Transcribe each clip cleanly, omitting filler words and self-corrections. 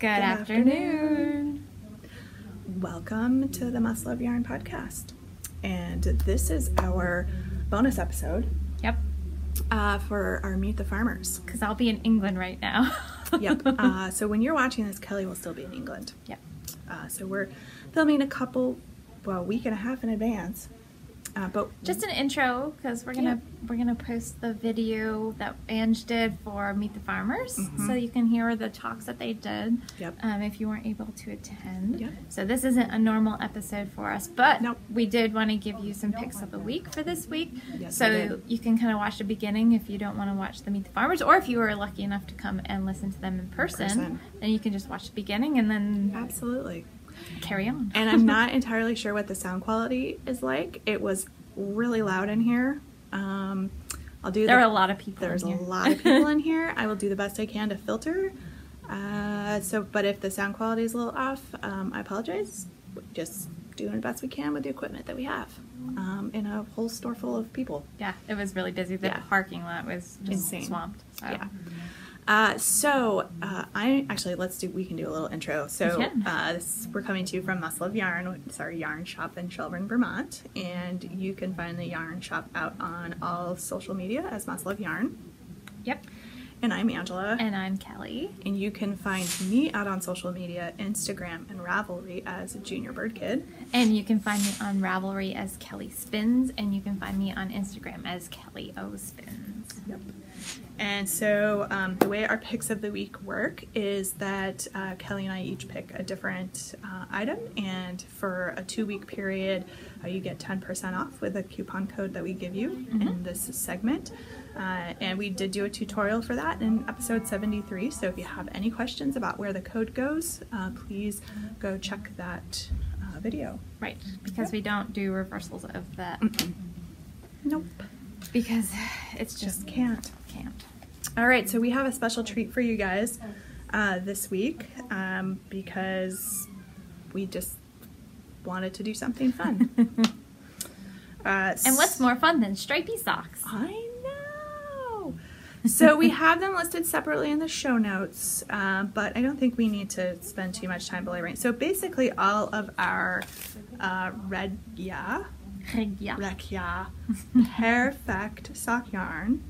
Good afternoon. Welcome to the Muscle of Yarn podcast. And this is our bonus episode. Yep. For our Meet the Farmers. Because I'll be in England right now. Yep. So when you're watching this, Kelly will still be in England. Yep. So we're filming a week and a half in advance. But just an intro, because we're gonna post the video that Ange did for Meet the Farmers, so you can hear the talks that they did. Yep. If you weren't able to attend. Yep. So this isn't a normal episode for us, but Nope. we did want to give you some picks of the week for this week. Yes, so we did. you can kind of watch the beginning if you don't want to watch the Meet the Farmers, or if you were lucky enough to come and listen to them in person. Then you can just watch the beginning and then absolutely carry on. And I'm not entirely sure what the sound quality is like. It was really loud in here. There are a lot of people. There's a lot of people in here. I will do the best I can to filter. But if the sound quality is a little off, I apologize. We're just doing the best we can with the equipment that we have in a whole store full of people. Yeah, it was really busy. The parking lot was just insane. Swamped. So. Yeah. We can do a little intro. So we're coming to you from Muscle of Yarn. It's our yarn shop in Shelburne, Vermont. And you can find the yarn shop out on all social media as Muscle of Yarn. Yep. And I'm Angela. And I'm Kelly. And you can find me out on social media, Instagram and Ravelry as Junior Bird Kid. And you can find me on Ravelry as Kelly Spins. And you can find me on Instagram as Kelly O Spins. Yep. And so the way our picks of the week work is that Kelly and I each pick a different item, and for a 2-week period you get 10% off with a coupon code that we give you in this segment. And we did do a tutorial for that in episode 73, so if you have any questions about where the code goes, please go check that video. Right, because we don't do reversals of that. Nope. Because it's just can't. All right, so we have a special treat for you guys this week because we just wanted to do something fun. And what's more fun than stripy socks? I know. So we have them listed separately in the show notes, but I don't think we need to spend too much time belaboring. So basically all of our Regia Perfect sock yarn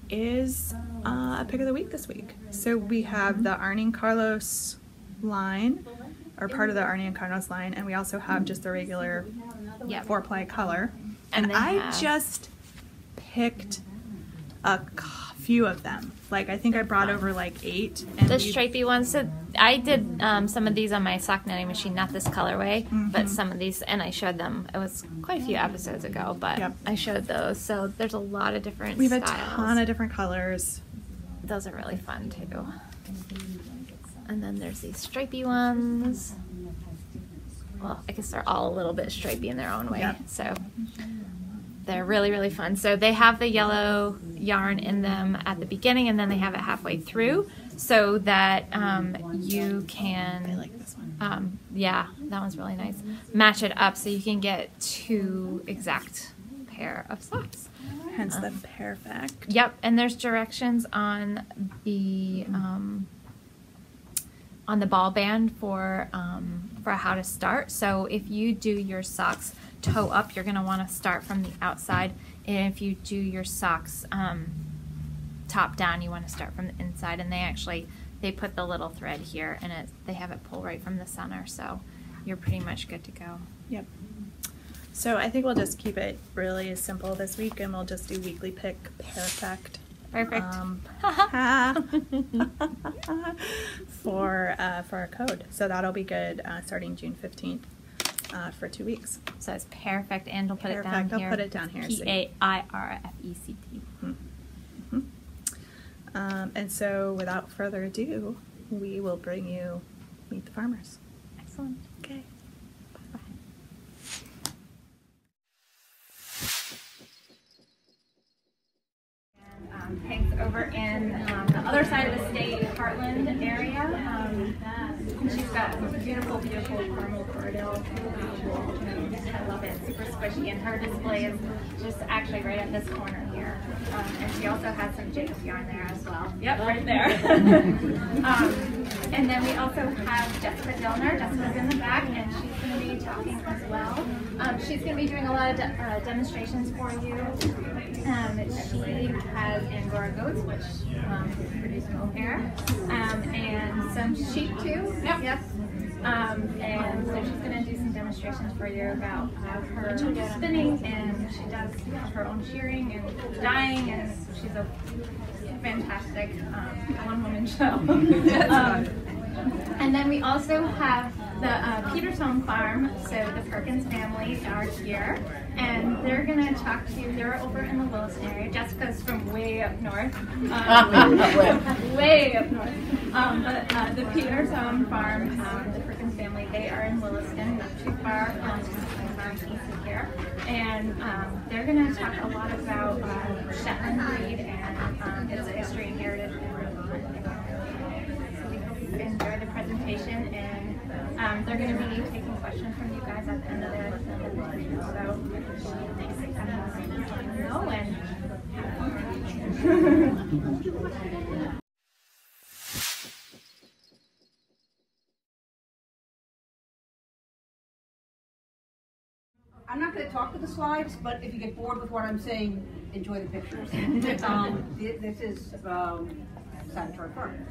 is a pick of the week this week. So we have the Arnie and Carlos line, or part of the Arnie and Carlos line, and we also have just the regular 4-ply color. And I just picked a few of them. Like, I think I brought over like 8. And the stripy ones. So I did some of these on my sock knitting machine, not this colorway, but some of these, and I showed them. It was quite a few episodes ago, but I showed those. So there's a lot of different We have styles. a ton of different colors. Those are really fun too. And then there's these stripy ones. Well, I guess they're all a little bit stripy in their own way. Yep. So they're really, really fun. So they have the yellow yarn in them at the beginning, and then they have it halfway through, so that you can... I like this one. Yeah, that one's really nice. Match it up so you can get 2 exact pair of socks. Hence the perfect. Yep, and there's directions on the ball band for how to start. So if you do your socks toe up, you're going to want to start from the outside, and if you do your socks top down, you want to start from the inside. And they put the little thread here, and they have it pull right from the center, so you're pretty much good to go. Yep. So I think we'll just keep it really simple this week, and we'll just do weekly pick perfect. Perfect. For our code. So that'll be good starting June 15th for 2 weeks. So it's perfect, and we'll put it down here. I'll put it down here. Pairfect. And so without further ado, we will bring you Meet the Farmers. Excellent. Okay. Bye. Peg's over in the other side of the state, Heartland area. And she's got some beautiful, beautiful caramel cordell. I love it. Super squishy, and her display is just actually right at this corner here. And she also has some Jacob's yarn there as well. Yep, right there. And then we also have Jessica Dillner. Jessica's in the back, and she's going to be talking as well. She's going to be doing a lot of demonstrations for you. She has Angora goats, which produce mohair, and some sheep too. Yep. And so she's going to do some demonstrations for you about her spinning, and she does her own shearing and dyeing, and she's a fantastic one-woman show. And then we also have the Peterson farm, so the Perkins family are here, and they're going to talk to you. They're over in the Williston area. Jessica's from way up north. Way up north. But the Peterson farm, the Perkins family, they are in Williston, not too far from east of here. And they're going to talk a lot about Shetland breed and its history and heritage in Vermont. So we hope you enjoy the presentation, and they're going to be taking questions from you guys at the end of the presentation. So thanks for coming. Know and I'm not going to talk to the slides, but if you get bored with what I'm saying, enjoy the pictures. This is Sanitary Farm.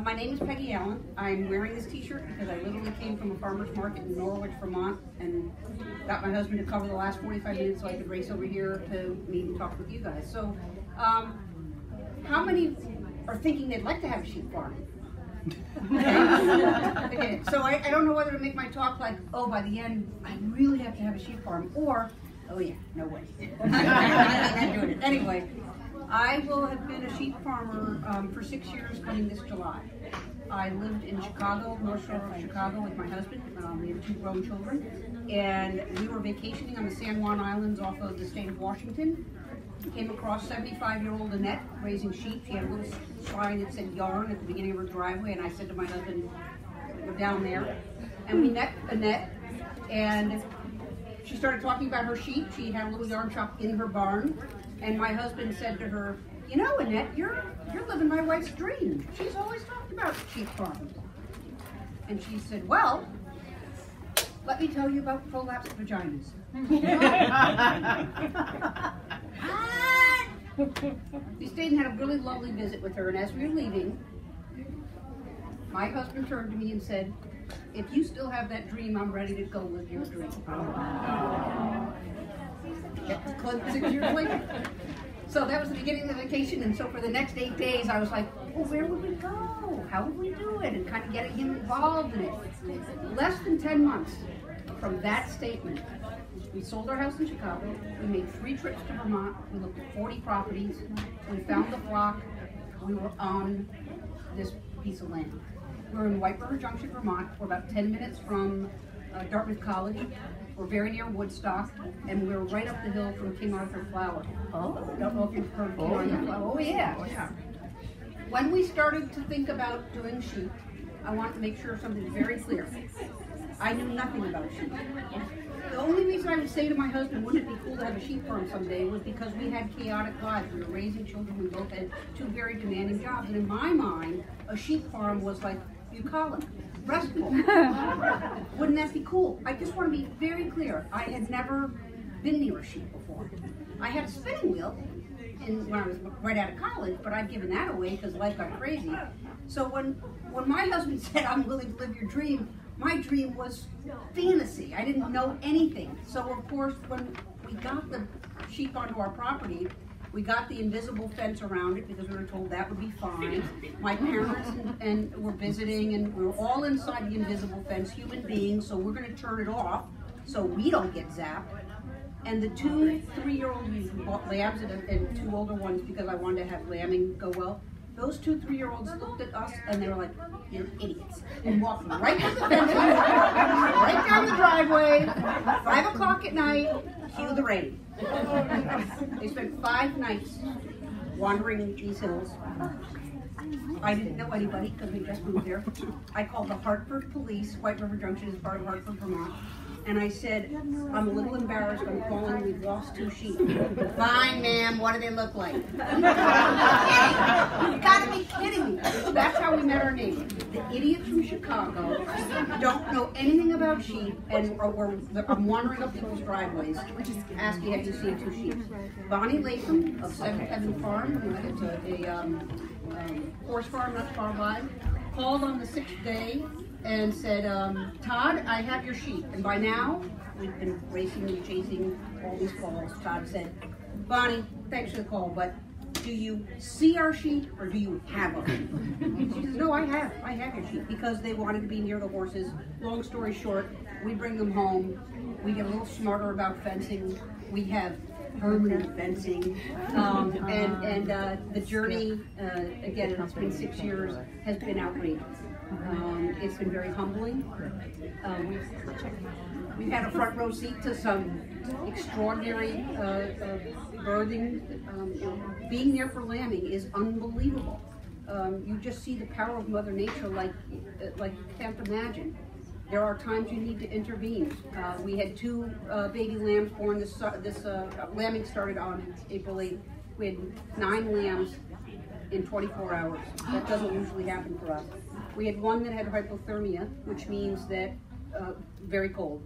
My name is Peggy Allen. I'm wearing this t-shirt because I literally came from a farmer's market in Norwich, Vermont, and got my husband to cover the last 45 minutes so I could race over here to meet and talk with you guys. So, how many are thinking they'd like to have a sheep farm? Okay. So I don't know whether to make my talk like, oh, by the end, I really have to have a sheep farm, or, oh yeah, no way. I'm not doing it. Anyway, I will have been a sheep farmer for 6 years coming this July. I lived in Chicago, North Shore of Chicago with my husband. We have 2 grown children, and we were vacationing on the San Juan Islands off of the state of Washington. Came across 75-year-old Annette raising sheep. She had a little sign that said yarn at the beginning of her driveway, and I said to my husband, we're down there. And we met Annette, and she started talking about her sheep. She had a little yarn shop in her barn, and my husband said to her, you know, Annette, you're living my wife's dream. She's always talked about sheep farming. And she said, well, let me tell you about prolapsed vaginas. We stayed and had a really lovely visit with her, and as we were leaving, my husband turned to me and said, if you still have that dream, I'm ready to go live your dream. Get the clip 6 years later. So that was the beginning of the vacation, and so for the next 8 days, I was like, well, where would we go? How would we do it? And kind of getting him involved in it. Less than 10 months from that statement, we sold our house in Chicago. We made 3 trips to Vermont. We looked at 40 properties. We found the flock. We were on this piece of land. We're in White River Junction, Vermont. We're about 10 minutes from Dartmouth College. We're very near Woodstock, and we're right up the hill from King Arthur Flour. Oh, I don't know if you've heard of King Arthur Flour. Oh yeah. When we started to think about doing sheep, I wanted to make sure something's very clear. I knew nothing about sheep. The only reason I would say to my husband, wouldn't it be cool to have a sheep farm someday, was because we had chaotic lives. We were raising children. We both had 2 very demanding jobs. And in my mind, a sheep farm was like bucolic, restful. Wouldn't that be cool? I just want to be very clear. I had never been near a sheep before. I had a spinning wheel when I was right out of college, but I'd given that away because life got crazy. So when my husband said, I'm willing to live your dream, my dream was fantasy. I didn't know anything. So of course, when we got the sheep onto our property, we got the invisible fence around it because we were told that would be fine. My parents and were visiting, and we were all inside the invisible fence, human beings, so we're going to turn it off so we don't get zapped. And the 2 3-year-olds, we bought lambs and 2 older ones because I wanted to have lambing go well. Those 2 3-year-olds looked at us and they were like, you're idiots. And walked right to the fence, right down the driveway, 5 o'clock at night, cue the rain. They spent 5 nights wandering these hills. I didn't know anybody because we just moved there. I called the Hartford police. White River Junction is part of Hartford, Vermont. And I said, I'm a little embarrassed. I'm calling. We've lost 2 sheep. Fine, ma'am. What do they look like? You gotta be kidding me. That's how we met our neighbor. The idiots from Chicago don't know anything about sheep, and I'm wandering up people's driveways asking, have you seen 2 sheep? Bonnie Latham of 7th Heaven Farm, it's a horse farm not far by, called on the 6th day and said, Todd, I have your sheep. And by now, we've been racing and chasing all these calls. Todd said, Bonnie, thanks for the call, but do you see our sheep or do you have our sheep? She says, no, I have your sheep, because they wanted to be near the horses. Long story short, we bring them home. We get a little smarter about fencing. We have permanent fencing, and the journey, again, it's been 6 years, has been outrageous. It's been very humbling. We've had a front row seat to some extraordinary birthing. Being there for lambing is unbelievable. You just see the power of Mother Nature like you can't imagine. There are times you need to intervene. We had 2 baby lambs born. This lambing started on April 8th. We had 9 lambs in 24 hours. That doesn't usually happen for us. We had 1 that had hypothermia, which means that very cold.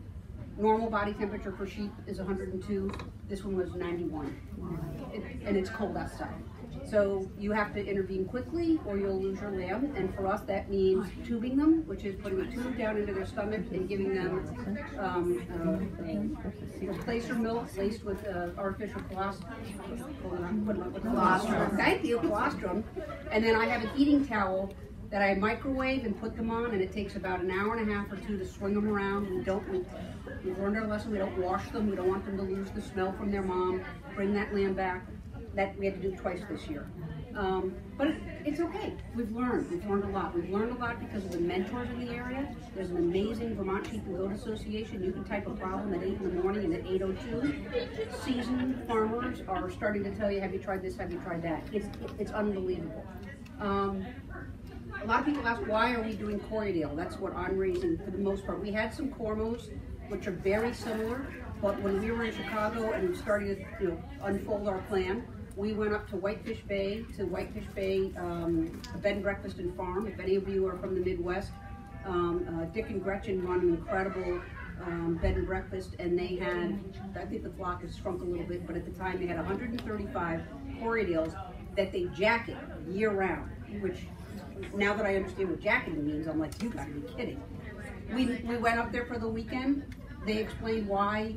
Normal body temperature for sheep is 102. This one was 91, and it's cold outside. So you have to intervene quickly or you'll lose your lamb. And for us, that means tubing them, which is putting a tube down into their stomach and giving them placer milk laced with artificial colostrum. Thank you, colostrum. And then I have an eating towel that I microwave and put them on, and it takes about an hour and a half or 2 to swing them around. We've learned our lesson. We don't wash them. We don't want them to lose the smell from their mom. Bring that lamb back. That we had to do twice this year. But it's okay. We've learned a lot. We've learned a lot because of the mentors in the area. There's an amazing Vermont Sheep and Goat Association. You can type a problem at 8 in the morning, and at 8:02, seasoned farmers are starting to tell you, have you tried this, have you tried that? It's unbelievable. A lot of people ask, why are we doing Corriedale? That's what I'm raising for the most part. We had some Cormos, which are very similar, but when we were in Chicago and we started to unfold our plan, we went up to Whitefish Bay, a bed and breakfast and farm. If any of you are from the Midwest, Dick and Gretchen run an incredible bed and breakfast, and they had, I think the flock has shrunk a little bit, but at the time they had 135 Corriedales that they jacket year round, which now that I understand what jacketing means, I'm like, you gotta be kidding. We went up there for the weekend. They explained why,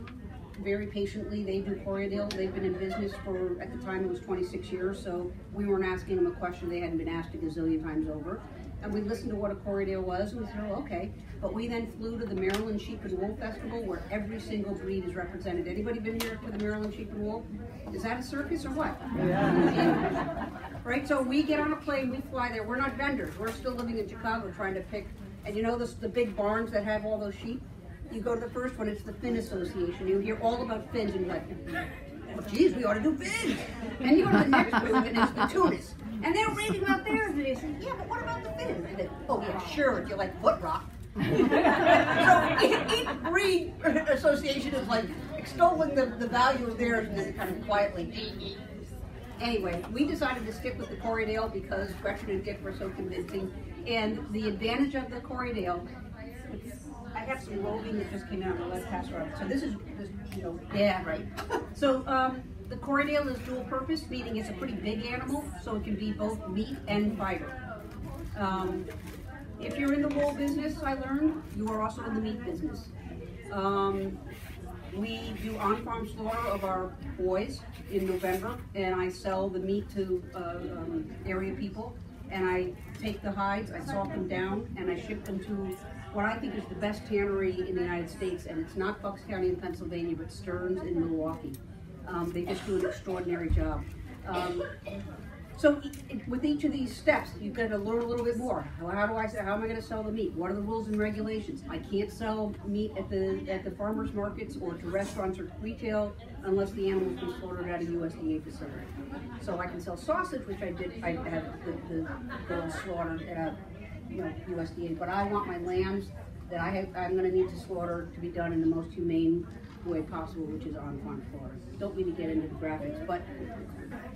very patiently, they do Corriedale. They've been in business for, at the time it was 26 years, so we weren't asking them a question they hadn't been asked a gazillion times over. And we listened to what a Corriedale was, and we said, oh, okay. But we then flew to the Maryland Sheep and Wool Festival, where every single breed is represented. Anybody been here to the Maryland Sheep and Wool? Is that a circus or what? Yeah. Right, so we get on a plane, we fly there. We're not vendors. We're still living in Chicago trying to pick, and you know the big barns that have all those sheep? You go to the first one, it's the Fin Association. You hear all about fins, and you're like, oh, geez, we ought to do fins. And you go to the next group, and it's the Tunis. And they're reading about theirs, and they say, yeah, but what about the fins? And they, oh, yeah, sure, if you like foot rock. So each breed association is like extolling the value of theirs, and then kind of quietly. Anyway, we decided to stick with the Corriedale because Gretchen and Dick were so convincing. And the advantage of the Corriedale, I have some roving that just came out, and let's pass around. So this is, yeah, right. So the Corriedale is dual purpose, meaning it's a pretty big animal, so it can be both meat and fiber. If you're in the wool business, I learned, you are also in the meat business. We do on-farm slaughter of our boys in November, and I sell the meat to area people, and I take the hides, I salt them down, and I ship them to what I think is the best tannery in the United States, and it's not Bucks County in Pennsylvania, but Stearns in Milwaukee. They just do an extraordinary job. So with each of these steps, you've got to learn a little bit more. How am I going to sell the meat? What are the rules and regulations? I can't sell meat at the farmers markets or to restaurants or retail unless the animal's been slaughtered at a USDA facility. So I can sell sausage, which I did. I have the girls slaughtered at USDA, but I want my lambs that I'm going to need to slaughter to be done in the most humane way possible, which is on-farm slaughter. Don't mean to get into the graphics, but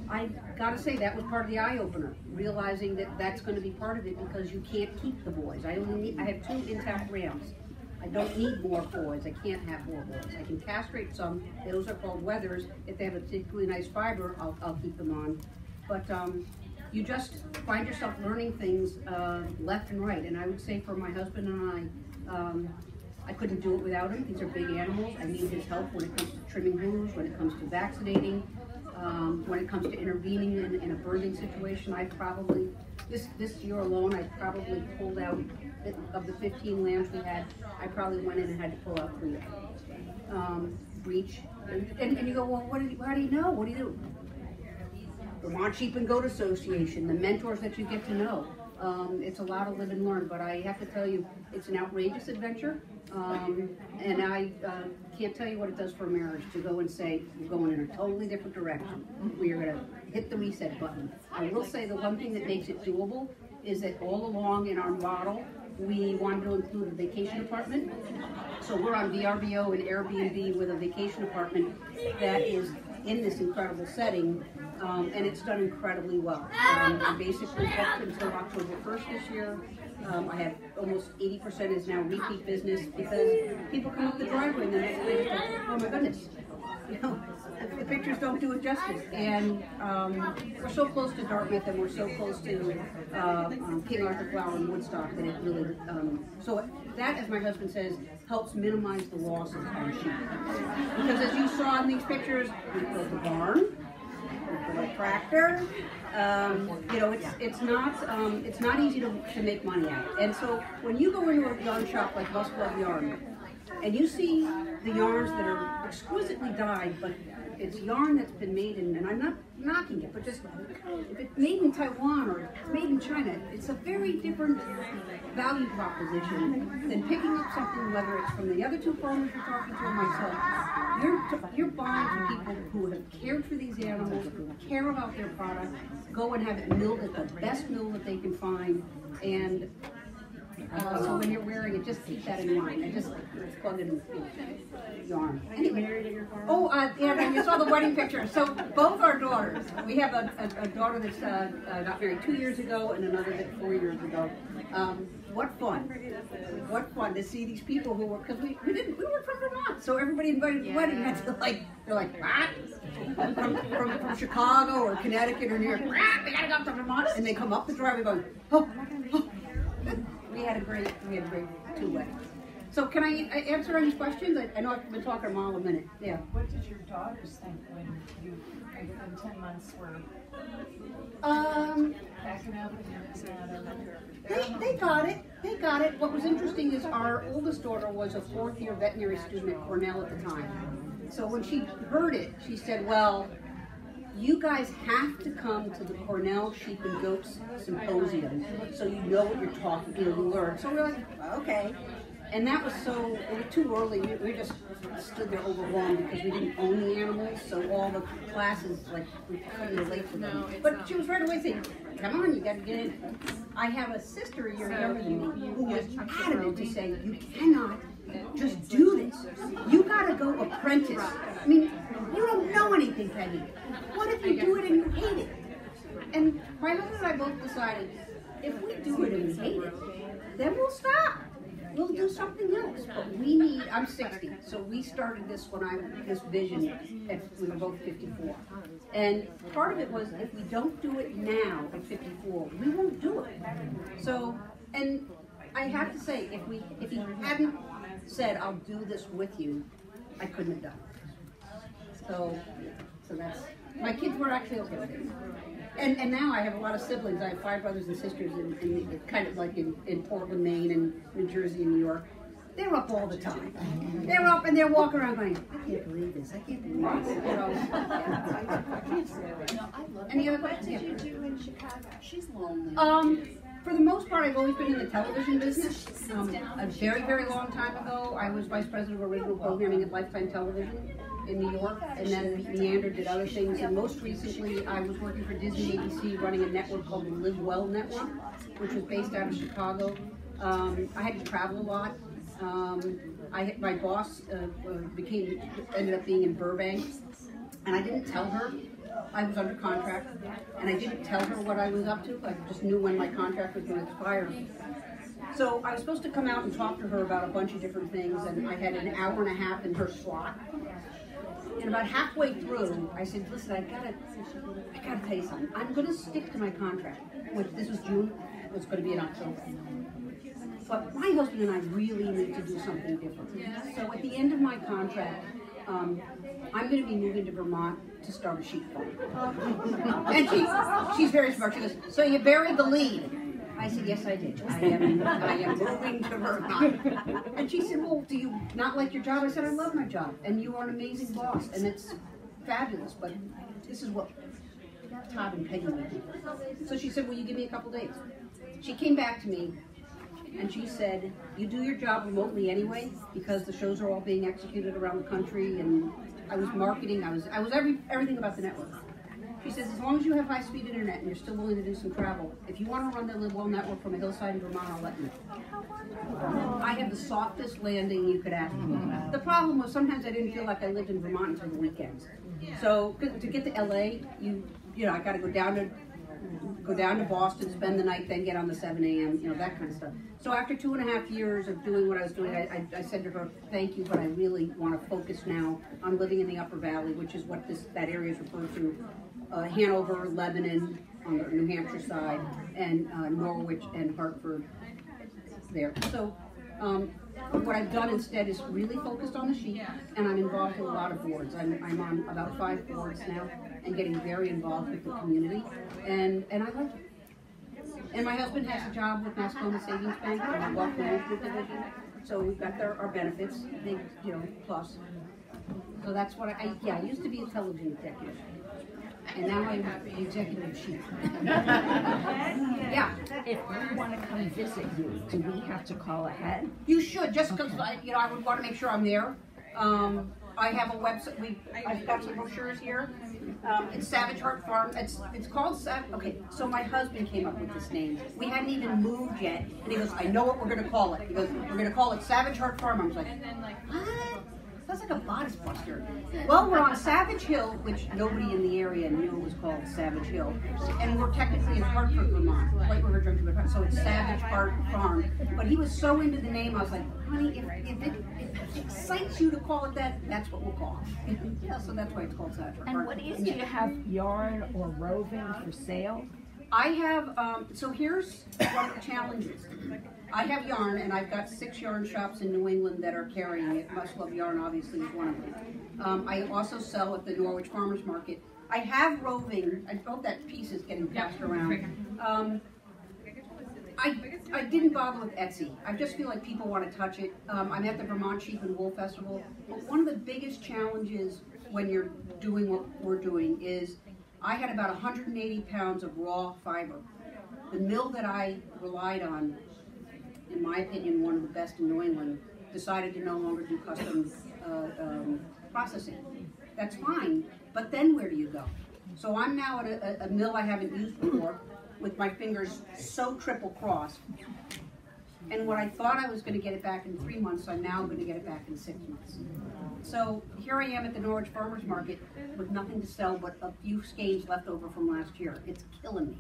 I gotta say that was part of the eye-opener, realizing that that's going to be part of it because you can't keep the boys. I have 2 intact rams. I don't need more boys. I can't have more boys. I can castrate some. Those are called wethers. If they have a particularly nice fiber, I'll keep them on. But you just find yourself learning things left and right. And I would say for my husband and I couldn't do it without him. These are big animals. I need his help when it comes to trimming hooves, when it comes to vaccinating, when it comes to intervening in a birthing situation. I probably, this year alone, I probably pulled out, of the 15 lambs we had, I probably went in and had to pull out 3 of them. Breech. And you go, well, how do you know? What do you do? Vermont Sheep and Goat Association, the mentors that you get to know. It's a lot of live and learn, but I have to tell you, it's an outrageous adventure. And I can't tell you what it does for a marriage to go and say, we're going in a totally different direction. We are going to hit the reset button. I will say the one thing that makes it doable is that all along in our model, we wanted to include a vacation apartment. So we're on VRBO and Airbnb with a vacation apartment that is in this incredible setting, and it's done incredibly well. I basically booked until October 1st this year. I have almost 80% is now repeat business because people come up the driveway and they go, oh my goodness, you know, the pictures don't do it justice. And we're so close to Dartmouth and we're so close to King Arthur Flower and Woodstock that it really, so that, as my husband says, helps minimize the losses on sheep. Because as you saw in these pictures, we built a barn, we built a tractor. You know, it's not easy to make money at it. And so when you go into a yarn shop like Muscle Yarn, and you see the yarns that are exquisitely dyed, but it's yarn that's been made in, and I'm not knocking it, but just if it's made in Taiwan or it's made in China, it's a very different value proposition than picking up something, whether it's from the other 2 farmers you're talking to or myself. You're buying from people who have cared for these animals, who care about their product, go and have it milled at the best mill that they can find, and so when you're wearing it, just keep that in mind. And just plug in yarn. Are you married at your farm? Oh, yeah, you saw the wedding picture. So both our daughters. We have a daughter that's got married 2 years ago and another that 4 years ago. What fun! What fun to see these people who were, because we were from Vermont, so everybody invited to the wedding. Had to they're like, what? From Chicago or Connecticut or New York. They gotta go up to Vermont, and they come up the driveway going, oh. We had a great 2 weddings. So can I answer any questions? I know I've been talking a mile a minute. Yeah. What did your daughters think when you, within 10 months, were packing up and They got it. They got it. What was interesting is our oldest daughter was a 4th-year veterinary student at Cornell at the time. So when she heard it, she said, well, you guys have to come to the Cornell Sheep and Goats Symposium so you know what you're talking, you learn. So we're like, okay. And that was so, it was too early. We just stood there overwhelmed because we didn't own the animals, so all the classes, like, we couldn't relate to them. But she was right away saying, come on, you got to get in. I have a sister a year younger than me who was adamant to say, you cannot just do this. You got to go apprentice. I mean, you don't know anything, Peggy. What if you do it and you hate it? And my husband and I both decided, if we do it and we hate it, then we'll stop. We'll do something else. But we need, I'm 60, so we started this this vision, we were both 54. And part of it was, if we don't do it now at 54, we won't do it. So, and I have to say, if he hadn't said, I'll do this with you, I couldn't have done it. So that's, my kids were actually okay with it. And now I have a lot of siblings. I have 5 brothers and sisters in kind of like in Portland, Maine, and New Jersey and New York. They're up all the time. They're up and they're walking around going, I can't believe this. I can't believe this. You know. Any other questions? What did you do in Chicago? She's lonely. For the most part, I've always been in the television business. A very, very long time ago, I was vice president of original programming at Lifetime Television in New York, and then meandered, did other things. And most recently, I was working for Disney ABC, running a network called the Live Well Network, which was based out of Chicago. I had to travel a lot, My boss ended up being in Burbank, and I didn't tell her I was under contract, and I didn't tell her what I was up to. I just knew when my contract was going to expire. So I was supposed to come out and talk to her about a bunch of different things, and I had an hour and a half in her slot. And about halfway through, I said, listen, I gotta tell you something. I'm gonna stick to my contract, which this was June, it was gonna be in October. But my husband and I really need to do something different. So at the end of my contract, I'm gonna be moving to Vermont to start a sheep farm. And she's very smart. She goes, so you buried the lead. I said, yes, I did. I am moving to Vermont. And she said, well, do you not like your job? I said, I love my job, and you are an amazing boss, and it's fabulous, but this is what Todd and Peggy would do. So she said, will you give me a couple days? She came back to me, and she said, you do your job remotely anyway, because the shows are all being executed around the country, and I was marketing, I was everything about the network. She says, as long as you have high-speed internet and you're still willing to do some travel, if you want to run the Live Well network from a hillside in Vermont, I'll let you know. I had the softest landing you could ask for. The problem was sometimes I didn't feel like I lived in Vermont until the weekends. So to get to LA, you know, I got to go down to Boston, spend the night, then get on the 7 a.m., you know, that kind of stuff. So after 2.5 years of doing what I was doing, I said to her, thank you, but I really want to focus now on living in the Upper Valley, which is what that area is referred to. Hanover, Lebanon on the New Hampshire side, and Norwich and Hartford there. So what I've done instead is really focused on the sheep, and I'm involved in a lot of boards. I'm on about 5 boards now, and getting very involved with the community, and I like it. And my husband has a job with Mascoma Savings Bank in the Wealth Management Division, so we've got our benefits, big, you know, plus. So that's what I used to be a television executive. And now I'm the executive of sheep. Yeah. If we want to come visit you, do we have to call ahead? You should, just because I would want to make sure I'm there. I have a website. I've got some brochures here. It's Savage Heart Farm. It's called Savage. Okay, so my husband came up with this name. We hadn't even moved yet, and he goes, "I know what we're going to call it." He goes, "We're going to call it Savage Heart Farm." I was like, "What? Sounds like a bodice buster." Well, we're on Savage Hill, which nobody in the area knew was called Savage Hill, and we're technically in Hartford, Vermont, White River Junction, so it's Savage Heart Farm. But he was so into the name, I was like, honey, if it excites you to call it that, that's what we'll call it. Yeah, so that's why it's called Savage Heart Farm. And what is, do you have yarn or roving for sale? I have, so here's one of the challenges. I have yarn, and I've got 6 yarn shops in New England that are carrying it. Much Love Yarn, obviously, is one of them. I also sell at the Norwich Farmers Market. I have roving. I felt that piece is getting passed around. I didn't bother with Etsy. I just feel like people want to touch it. I'm at the Vermont Sheep and Wool Festival. But one of the biggest challenges when you're doing what we're doing is I had about 180 pounds of raw fiber. The mill that I relied on, in my opinion, one of the best in New England, decided to no longer do custom processing. That's fine, but then where do you go? So I'm now at a mill I haven't used before, with my fingers so triple crossed. And what I thought I was going to get it back in 3 months, I'm now going to get it back in 6 months. So here I am at the Norwich Farmers Market with nothing to sell but a few skeins left over from last year. It's killing me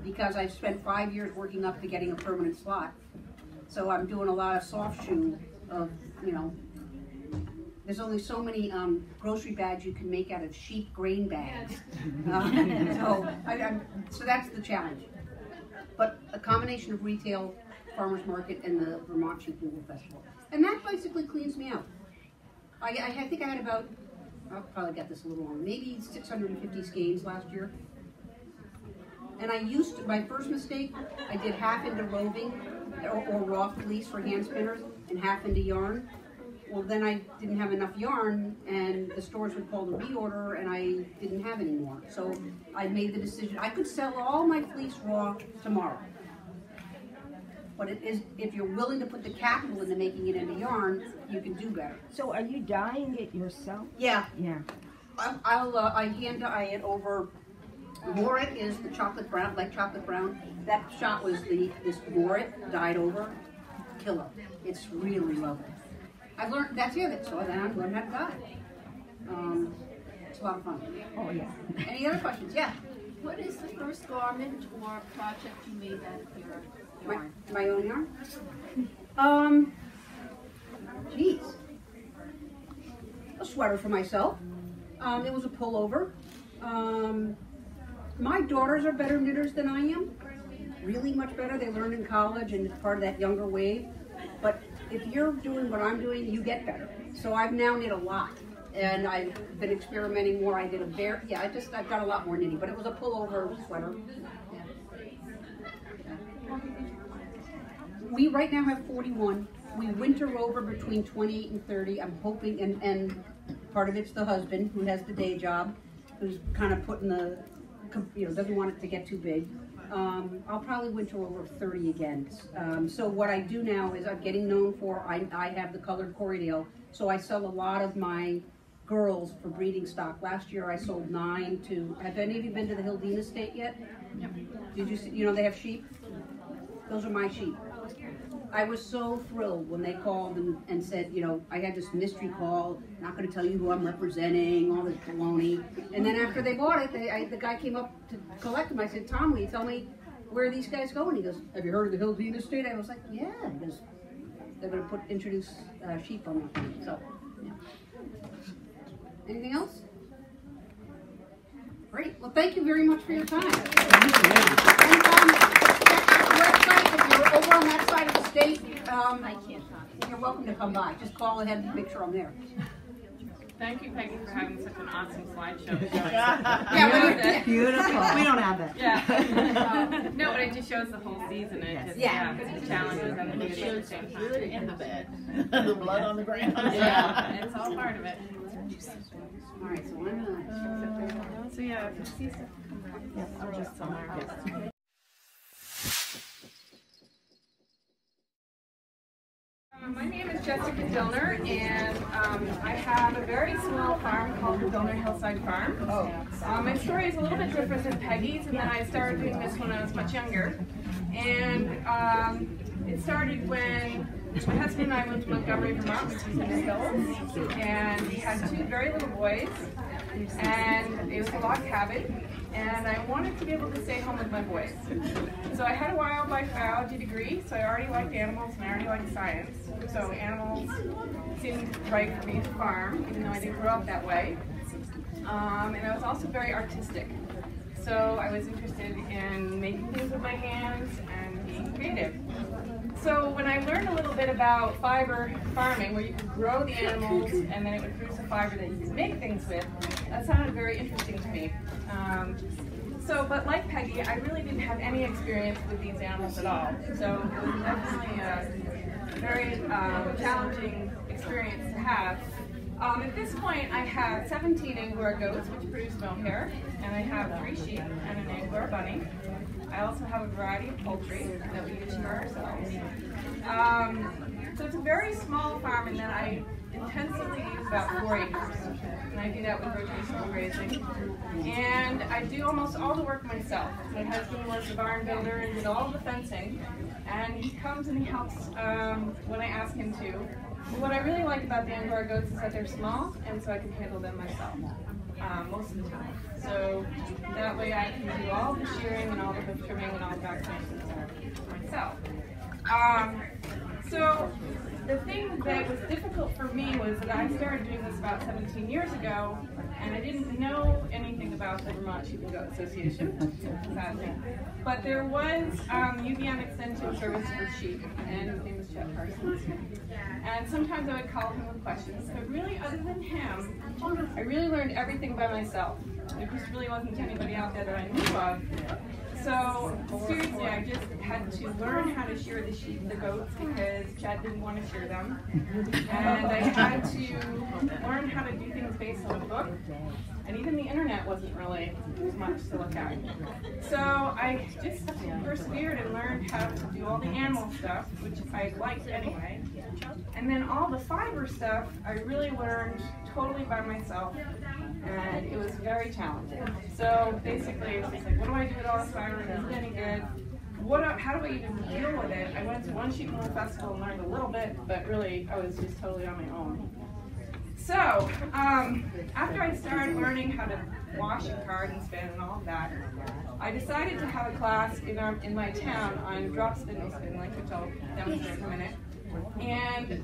because I've spent 5 years working up to getting a permanent slot. So I'm doing a lot of soft shoe of, you know, there's only so many grocery bags you can make out of sheep grain bags. So that's the challenge. But a combination of retail, farmers market, and the Vermont Sheep and Wool Festival. And that basically cleans me out. I think I had about, I'll probably get this a little longer, maybe 650 skeins last year. And I used to, my first mistake, I did half into roving or raw fleece for hand spinners and half into yarn. Well, then I didn't have enough yarn, and the stores would call to reorder, and I didn't have any more. So I made the decision. I could sell all my fleece raw tomorrow. But it is, if you're willing to put the capital into making it into yarn, you can do better. So are you dyeing it yourself? Yeah. Yeah. I hand dye it over. Moret is the chocolate brown, like chocolate brown. That shot was this Moret dyed over. killer. It's really lovely. I've learned, that's the other thing, so then I'm learning how to dye. It's a lot of fun. Oh, yeah. Any other questions? Yeah. What is the first garment or project you made out of your yarn? My own yarn? Geez. A sweater for myself. It was a pullover. My daughters are better knitters than I am. Really much better. They learned in college and it's part of that younger wave. But if you're doing what I'm doing, you get better. So I've now knit a lot. And I've been experimenting more. I did I've got a lot more knitting, but it was a pullover sweater. Yeah. We right now have 41. We winter over between 28 and 30. I'm hoping, and part of it's the husband who has the day job, who's kind of putting the, doesn't want it to get too big. I'll probably winter over 30 again. So what I do now is I'm getting known for, I have the colored Corriedale, so I sell a lot of my girls for breeding stock. Last year I sold 9 to, have any of you been to the Hildene estate yet? Yep. Did you see, they have sheep? Those are my sheep. I was so thrilled when they called and said, I had this mystery call, not going to tell you who I'm representing, all this baloney. And then after they bought it, the guy came up to collect them. I said, Tom, will you tell me where these guys go? And he goes, have you heard of the Hildene estate? I was like, yeah. He goes, they're going to introduce sheep on them. So, yeah. Anything else? Great. Well, thank you very much for your time. And check out the website. If you're over on that side of the state, you're welcome to come by. Just call ahead and make sure I'm there. Thank you, Peggy, for having such an awesome slideshow. Yeah, beautiful. We don't have that. Yeah. No, but it just shows the whole season. It just, the challenges and the beauty at the same time. In the bed. The blood on the ground. Yeah, it's all part of it. All right, so I'm So yeah, if you see stuff come back, yes, I'll just somewhere. Yes. My name is Jessica Dillner, and I have a very small farm called the Dillner Hillside Farm. My story is a little bit different than Peggy's, and then I started doing this when I was much younger. And it started when my husband and I moved to Montgomery, Vermont, which is in the hills, and we had 2 very little boys, and it was a log cabin, and I wanted to be able to stay home with my boys. So I had a wildlife biology degree, so I already liked animals and I already liked science. So animals seemed right for me to farm, even though I didn't grow up that way. And I was also very artistic. So I was interested in making things with my hands and being creative. So when I learned a little bit about fiber farming, where you could grow the animals and then it would produce a fiber that you could make things with, that sounded very interesting to me. But like Peggy, I really didn't have any experience with these animals at all. So it was definitely a very challenging experience to have. At this point, I have 17 Angora goats, which produce mohair, and I have 3 sheep and an Angora bunny. I also have a variety of poultry that we use for ourselves. So it's a very small farm in that I intensively use about 4 acres, and I do that with rotational grazing. And I do almost all the work myself. My husband was a barn builder and did all the fencing, and he comes and he helps when I ask him to. But what I really like about the Angora goats is that they're small, and so I can handle them myself most of the time. So that way I can do all the shearing and all the hoof trimming and all the vaccinations myself. So the thing that was difficult for me was that I started doing this about 17 years ago, and I didn't know anything about the Vermont Sheep and Goat Association, sadly. But there was UVM Extension Service for Sheep, and his name was Jeff Parsons. And sometimes I would call him with questions, but really other than him, I really learned everything by myself. There just really wasn't anybody out there that I knew of. So seriously, I just had to learn how to shear the sheep, the goats, because Chad didn't want to shear them. And I had to learn how to do things based on a book. And even the internet wasn't really much to look at. So I just persevered and learned how to do all the animal stuff, which I liked anyway. And then all the fiber stuff, I really learned totally by myself. And it was very challenging. So basically, it was just like, what do I do with all this fiber? Is it any good? how do I even deal with it? I went to one sheep mold festival and learned a little bit, but really I was just totally on my own. So after I started learning how to wash and card and spin and all of that, I decided to have a class in my town on drop spin and spin link, which I'll demonstrate in a minute. And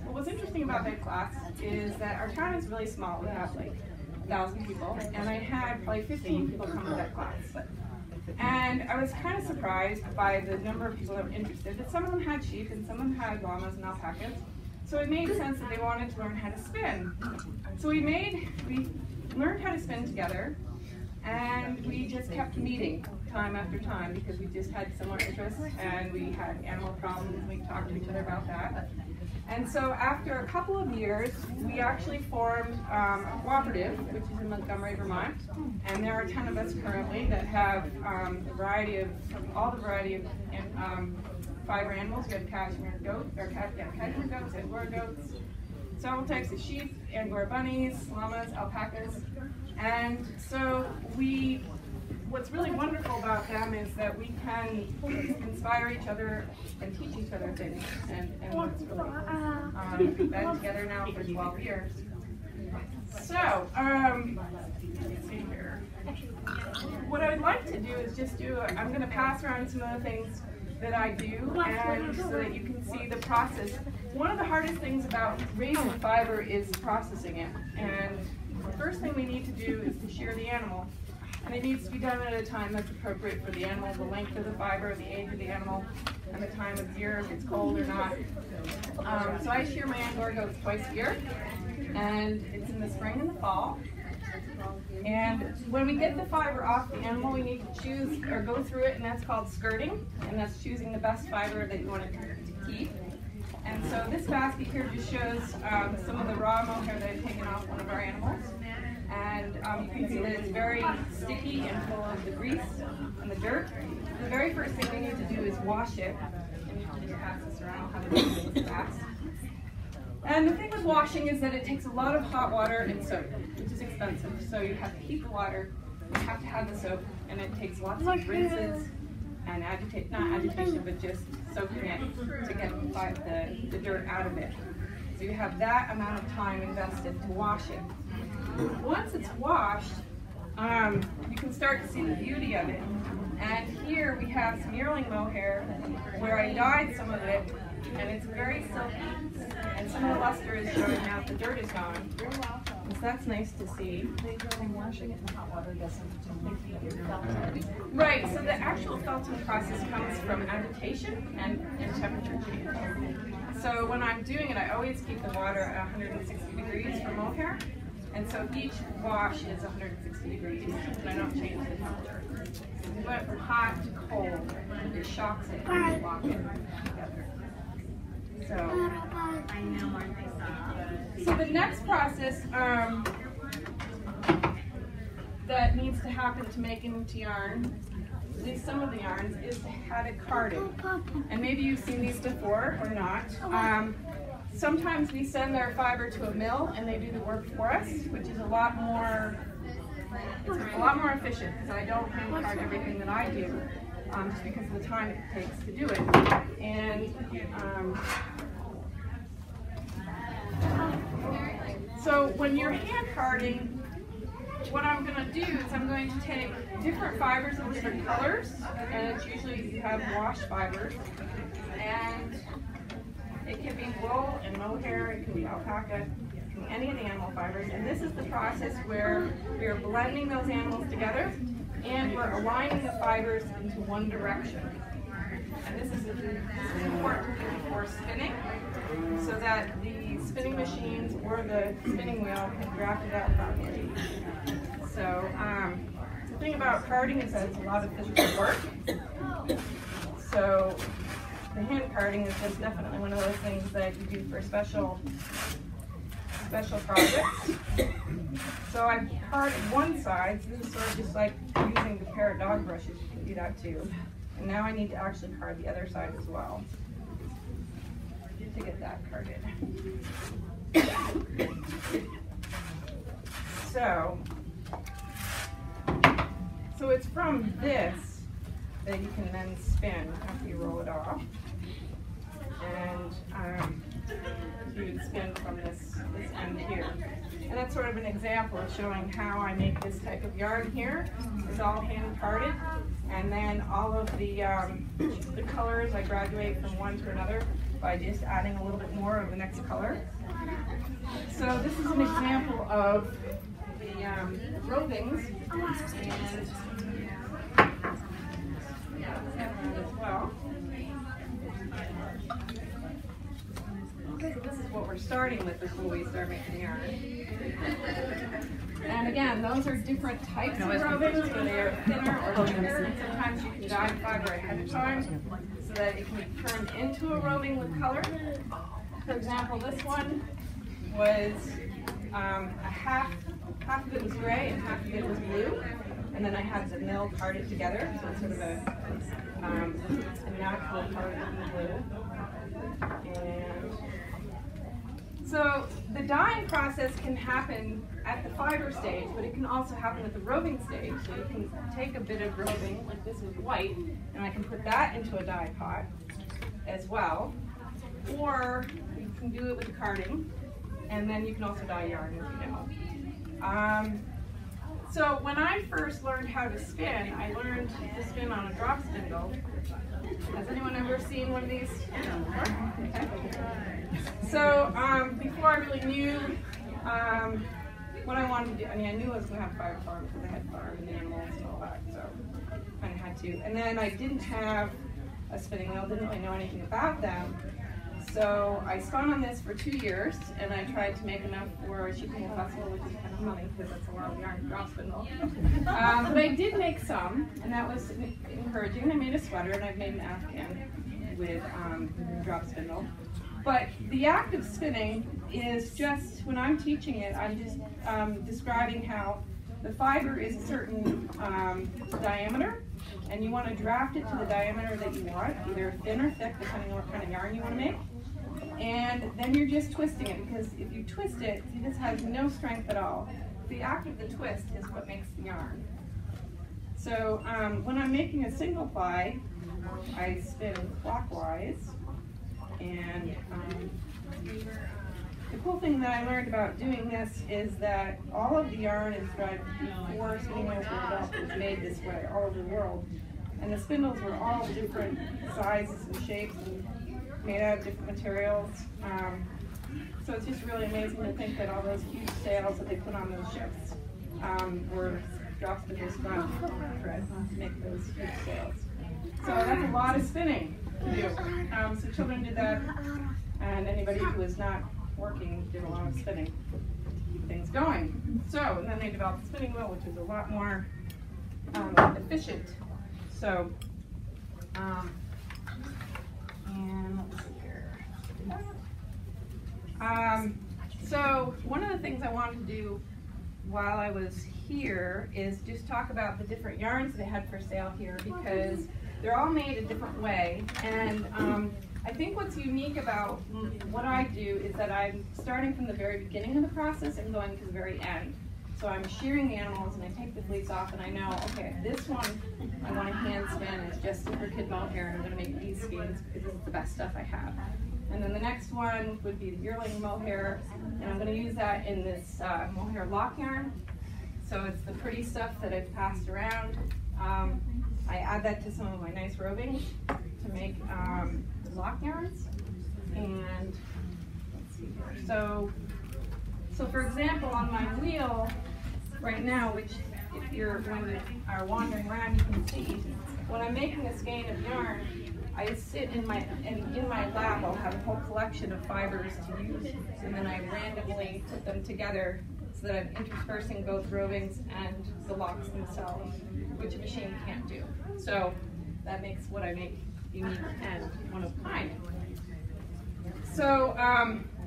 what was interesting about that class is that our town is really small. We have like 1,000 people, and I had probably 15 people come to that class. And I was kind of surprised by the number of people that were interested, but some of them had sheep and some of them had llamas and alpacas. So it made sense that they wanted to learn how to spin. So we learned how to spin together, and we just kept meeting time after time because we just had similar interests and we had animal problems and we talked to each other about that. And so after a couple of years, we actually formed a cooperative, which is in Montgomery, Vermont. And there are 10 of us currently that have all the variety of fiber animals. We have cashmere goats, Angora goats, several types of sheep, Angora bunnies, llamas, alpacas. And so what's really wonderful about them is that we can inspire each other and teach each other things, and what's really been together now for 12 years. So, let's see here. What I'd like to do is just I'm going to pass around some of the things that I do, and so that you can see the process. One of the hardest things about raising fiber is processing it, and the first thing we need to do is to shear the animal. And it needs to be done at a time that's appropriate for the animal, the length of the fiber, the age of the animal, and the time of year, if it's cold or not. So I shear my Angora goats twice a year, and it's in the spring and the fall. And when we get the fiber off the animal, we need to choose or go through it, and that's called skirting, and that's choosing the best fiber that you want to keep. And so this basket here just shows some of the raw mohair that I've taken off one of our animals. And you can see that it's very sticky and full of the grease and the dirt. The very first thing we need to do is wash it. And I'll just pass this around. I'll have it really fast. And the thing with washing is that it takes a lot of hot water and soap, which is expensive. So you have to heat the water, you have to have the soap, and it takes lots of rinses and not agitation, but just soaking it to get the dirt out of it. So you have that amount of time invested to wash it. Once it's washed, you can start to see the beauty of it. And here we have some yearling mohair where I dyed some of it, and it's very silky. And some of the luster is showing now, the dirt is gone. So that's nice to see. Washing it in hot water doesn't Right, so the actual felting process comes from agitation and temperature change. So when I'm doing it, I always keep the water at 160 degrees for mohair. And so each wash is 160 degrees, and I don't change the temperature. We went from hot to cold, it shocks it and we lock it together. So the next process that needs to happen to make it into yarn, at least some of the yarns, is to have it carded. And maybe you've seen these before or not. Sometimes we send our fiber to a mill and they do the work for us, which is a lot more efficient because I don't hand card everything that I do, just because of the time it takes to do it. And so when you're hand carding, what I'm going to do is I'm going to take different fibers of different colors, and it's usually you have wash fibers, and it can be wool and mohair, it can be alpaca, it can be any of the animal fibers. And this is the process where we are blending those animals together and we're aligning the fibers into one direction. And this is important for spinning so that the spinning machines or the spinning wheel can draft it out properly. So the thing about carding is that it's a lot of physical work. So the hand carding is just definitely one of those things that you do for special projects. So I've carded one side, so this is sort of just like using the pair of dog brushes, you can do that too. And now I need to actually card the other side as well to get that carded. So it's from this that you can then spin after you roll it off. And you would spin from this end here. And that's sort of an example of showing how I make this type of yarn here. It's all hand carded. And then all of the colors, I graduate from one to another by just adding a little bit more of the next color. So this is an example of the rovings, and as well. So this is what we're starting with before we start making yarn. And again, those are different types of rovings, whether they are thinner or thicker. And sometimes you can dye fiber ahead of time so that it can be turned into a roving with color. For example, this one was half of it was gray and half of it was blue. And then I had the mill card it together, so it's sort of a natural part of the blue. And so the dyeing process can happen at the fiber stage, but it can also happen at the roving stage. So you can take a bit of roving, like this is white, and I can put that into a dye pot as well. Or you can do it with the carding, and then you can also dye yarn, as you know. So when I first learned how to spin, I learned to spin on a drop spindle. Has anyone ever seen one of these? Okay. So before I really knew what I wanted to do, I mean, I knew I was going to have a fiber farm because I had farm and animals and all that, so I kind of had to. And then I didn't have a spinning wheel, didn't really know anything about them. So I spun on this for 2 years, and I tried to make enough for a shipping festival, which is kind of funny because that's a lot of yarn drop spindle. But I did make some, and that was encouraging. And I made a sweater, and I've made an Afghan with drop spindle. But the act of spinning is just, when I'm teaching it, I'm just describing how the fiber is a certain diameter, and you want to draft it to the diameter that you want, either thin or thick, depending on what kind of yarn you want to make. And then you're just twisting it, because if you twist it, see, this has no strength at all. The act of the twist is what makes the yarn. So when I'm making a single ply, I spin clockwise. And the cool thing that I learned about doing this is that all of the yarn is dried before spinning wheels were developed was made this way all over the world. And the spindles were all different sizes and shapes and made out of different materials. So it's just really amazing to think that all those huge sails that they put on those ships were drop spindles from thread to make those huge sails. So that's a lot of spinning to do. So children did that, and anybody who was not working did a lot of spinning to keep things going. So, and then they developed the spinning wheel, which is a lot more efficient. So, and let's see here. So one of the things I wanted to do while I was here is just talk about the different yarns they had for sale here, because they're all made a different way. And I think what's unique about what I do is that I'm starting from the very beginning of the process and going to the very end. So I'm shearing the animals and I take the fleece off and I know, okay, this one I want to hand spin is just super kid mohair, and I'm going to make these skeins because this is the best stuff I have. And then the next one would be the yearling mohair, and I'm going to use that in this mohair lock yarn. So it's the pretty stuff that I've passed around. I add that to some of my nice rovings to make lock yarns. And let's see here. So for example, on my wheel right now, which if you're when you are wandering around, you can see when I'm making a skein of yarn, I sit in my lap. I'll have a whole collection of fibers to use, and then I randomly put them together so that I'm interspersing both rovings and the locks themselves, which a machine can't do. So that makes what I make unique and one of a kind. So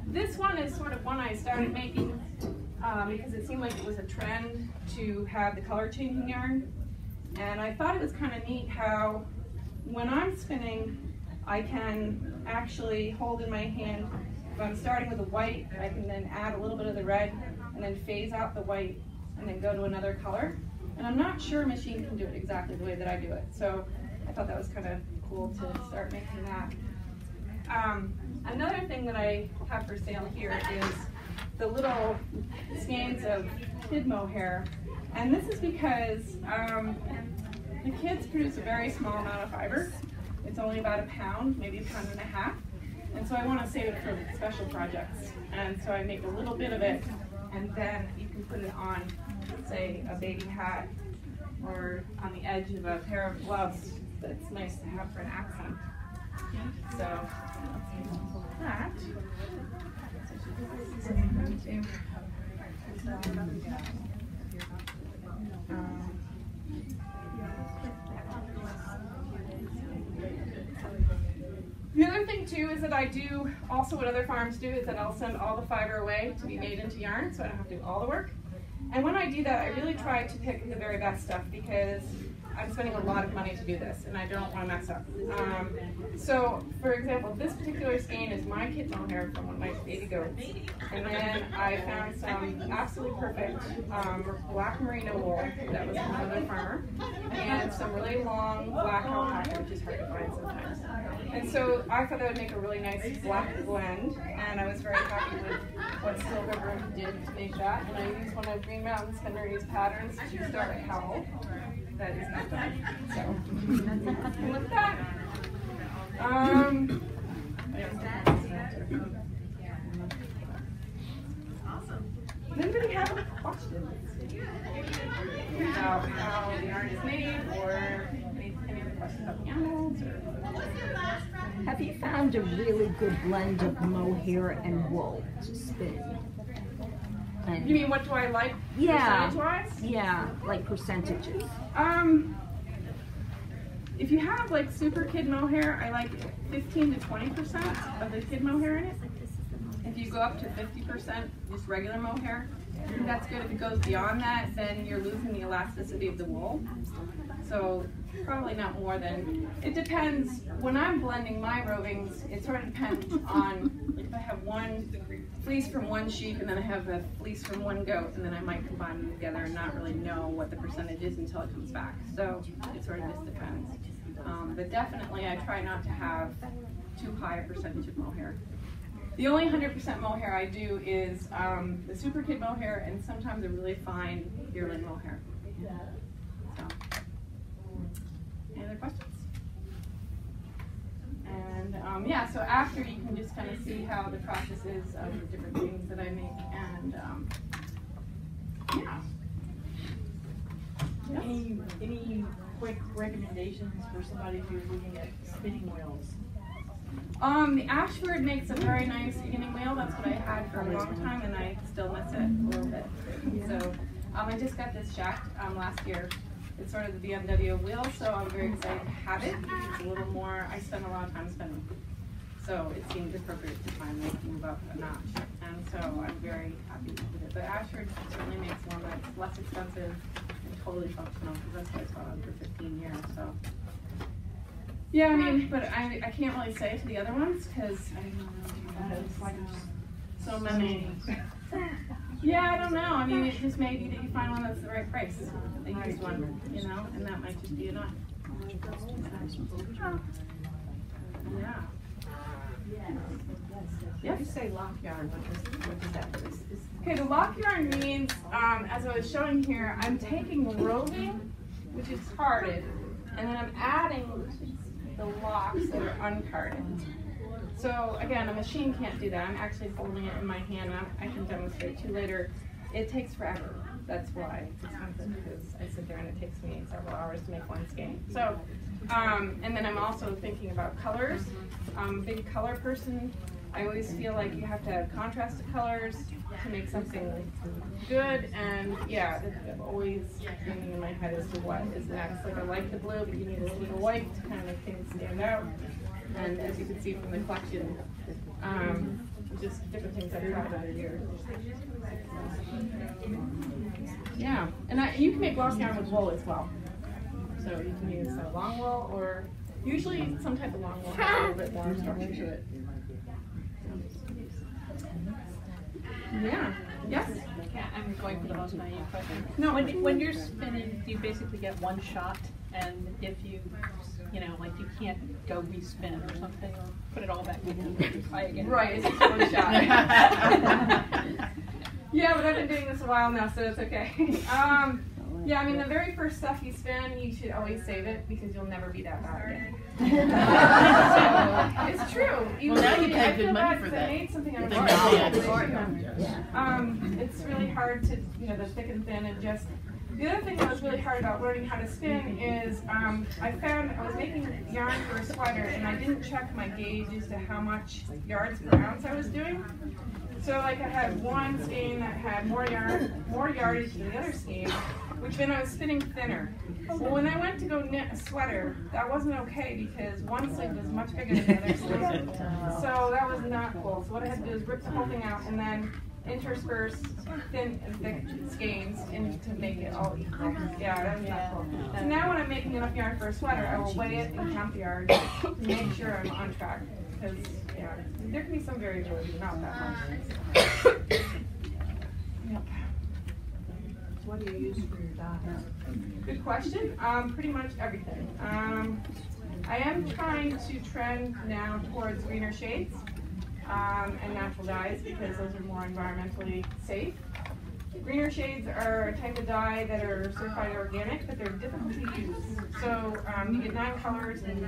this one is sort of one I started making because it seemed like it was a trend to have the color changing yarn. And I thought it was kind of neat how when I'm spinning, I can actually hold in my hand, if I'm starting with a white, I can then add a little bit of the red and then phase out the white and then go to another color. And I'm not sure a machine can do it exactly the way that I do it. So I thought that was kind of cool to start making that. Another thing that I have for sale here is the little skeins of kid mohair. And this is because the kids produce a very small amount of fiber. It's only about a pound, maybe a pound and a half. And so I want to save it for special projects. And so I make a little bit of it, and then you can put it on, say, a baby hat or on the edge of a pair of gloves that's nice to have for an accent. So that. The other thing too is that I do also what other farms do is that I'll send all the fiber away to be made into yarn, so I don't have to do all the work. And when I do that, I really try to pick the very best stuff because I'm spending a lot of money to do this, and I don't want to mess up. So, for example, this particular skein is my kit mohair from one of my baby goats, and then I found some absolutely perfect black merino wool that was from another farmer, and some really long black alpaca, which is hard to find sometimes. And so I thought that would make a really nice black blend, and I was very happy with what Steel River did to make that. And I used one of Green Mountain Spinnery's patterns to start a cowl. That is not done. So with that, does anybody have any questions about how the yarn is made, or any other questions about the animals? Have you found a really good blend of mohair and wool to spin? And you mean what do I like percentage-wise? Yeah, like percentages. If you have like super kid mohair, I like 15 to 20% of the kid mohair in it. If you go up to 50% just regular mohair, I think that's good. If it goes beyond that, then you're losing the elasticity of the wool. So probably not more than, it depends. When I'm blending my rovings, it sort of depends on, like if I have one fleece from one sheep and then I have a fleece from one goat, and then I might combine them together and not really know what the percentage is until it comes back. So it sort of just depends. But definitely I try not to have too high a percentage of mohair. The only 100% mohair I do is the super kid mohair and sometimes a really fine yearling mohair. So, any other questions? And yeah, so after you can just kind of see how the process is of the different things that I make, and yeah. Yes. Any quick recommendations for somebody who's looking at spinning wheels? The Ashford makes a very nice spinning wheel. That's what I had for a long time, and I still miss it a little bit. So I just got this shaft last year. It's sort of the BMW wheel, so I'm very excited to have it. It's a little more, I spend a lot of time spinning. So it seemed appropriate to finally move up a notch. And so I'm very happy with it. But Ashford certainly makes one that's less expensive and totally functional, because that's what I taught on for 15 years. So yeah, I mean, but I can't really say to the other ones, because I don't know, it's like so many. Yeah, I don't know. I mean, it just may be that you find one that's the right price, the used one, you know, and that might just be enough. Yeah. Yes? You say lock yarn, what does that mean? Okay, the lock yarn means, as I was showing here, I'm taking roving, which is carded, and then I'm adding the locks that are uncarded. So again, a machine can't do that. I'm actually folding it in my hand. I can demonstrate to you later. It takes forever. That's why it's expensive, because I sit there and it takes me several hours to make one skein. So, and then I'm also thinking about colors. I'm a big color person. I always feel like you have to have contrasted colors to make something good, and yeah, I'm always thinking in my head as to what is next. Like I like the blue, but you need a little bit of white to kind of make things stand out. And as you can see from the collection, just different things I've tried over the years. Yeah, and you can make lock yarn with wool as well. So you can use long wool, or usually some type of long wool has a little bit more structure to it. Yeah. Yes? I'm going for the most naive question. No. When you're spinning, do you basically get one shot? And if you know, like you can't go respin or something, or put it all back in and try again. Right, it's just one shot. Yeah, but I've been doing this a while now, so it's okay. Yeah, I mean, the very first stuff you spin, you should always save it because you'll never be that bad again. So, it's true. Well, now you pay good money bad for 'cause that. I made something out of Then it's really hard to, the thick and thin, and just. The other thing that was really hard about learning how to spin is I found I was making yarn for a sweater and I didn't check my gauge as to how much yards per ounce I was doing. So like I had one skein that had more yardage than the other skein, which meant I was spinning thinner. Well, when I went to go knit a sweater, that wasn't okay because one sleeve was much bigger than the other sleeve. So that was not cool. So what I had to do is rip the whole thing out and then intersperse thin and thick skeins and to make it all equal. Yeah, that was not cool. So now when I'm making enough yarn for a sweater, I will weigh it and count the yards to make sure I'm on track. Because yeah, there can be some variability, not that much. Yep. What do you use for your dye? Good question. Pretty much everything. I am trying to trend now towards greener shades. And natural dyes because those are more environmentally safe. Greener shades are a type of dye that are certified organic, but they're difficult to use. So you get 9 colors and you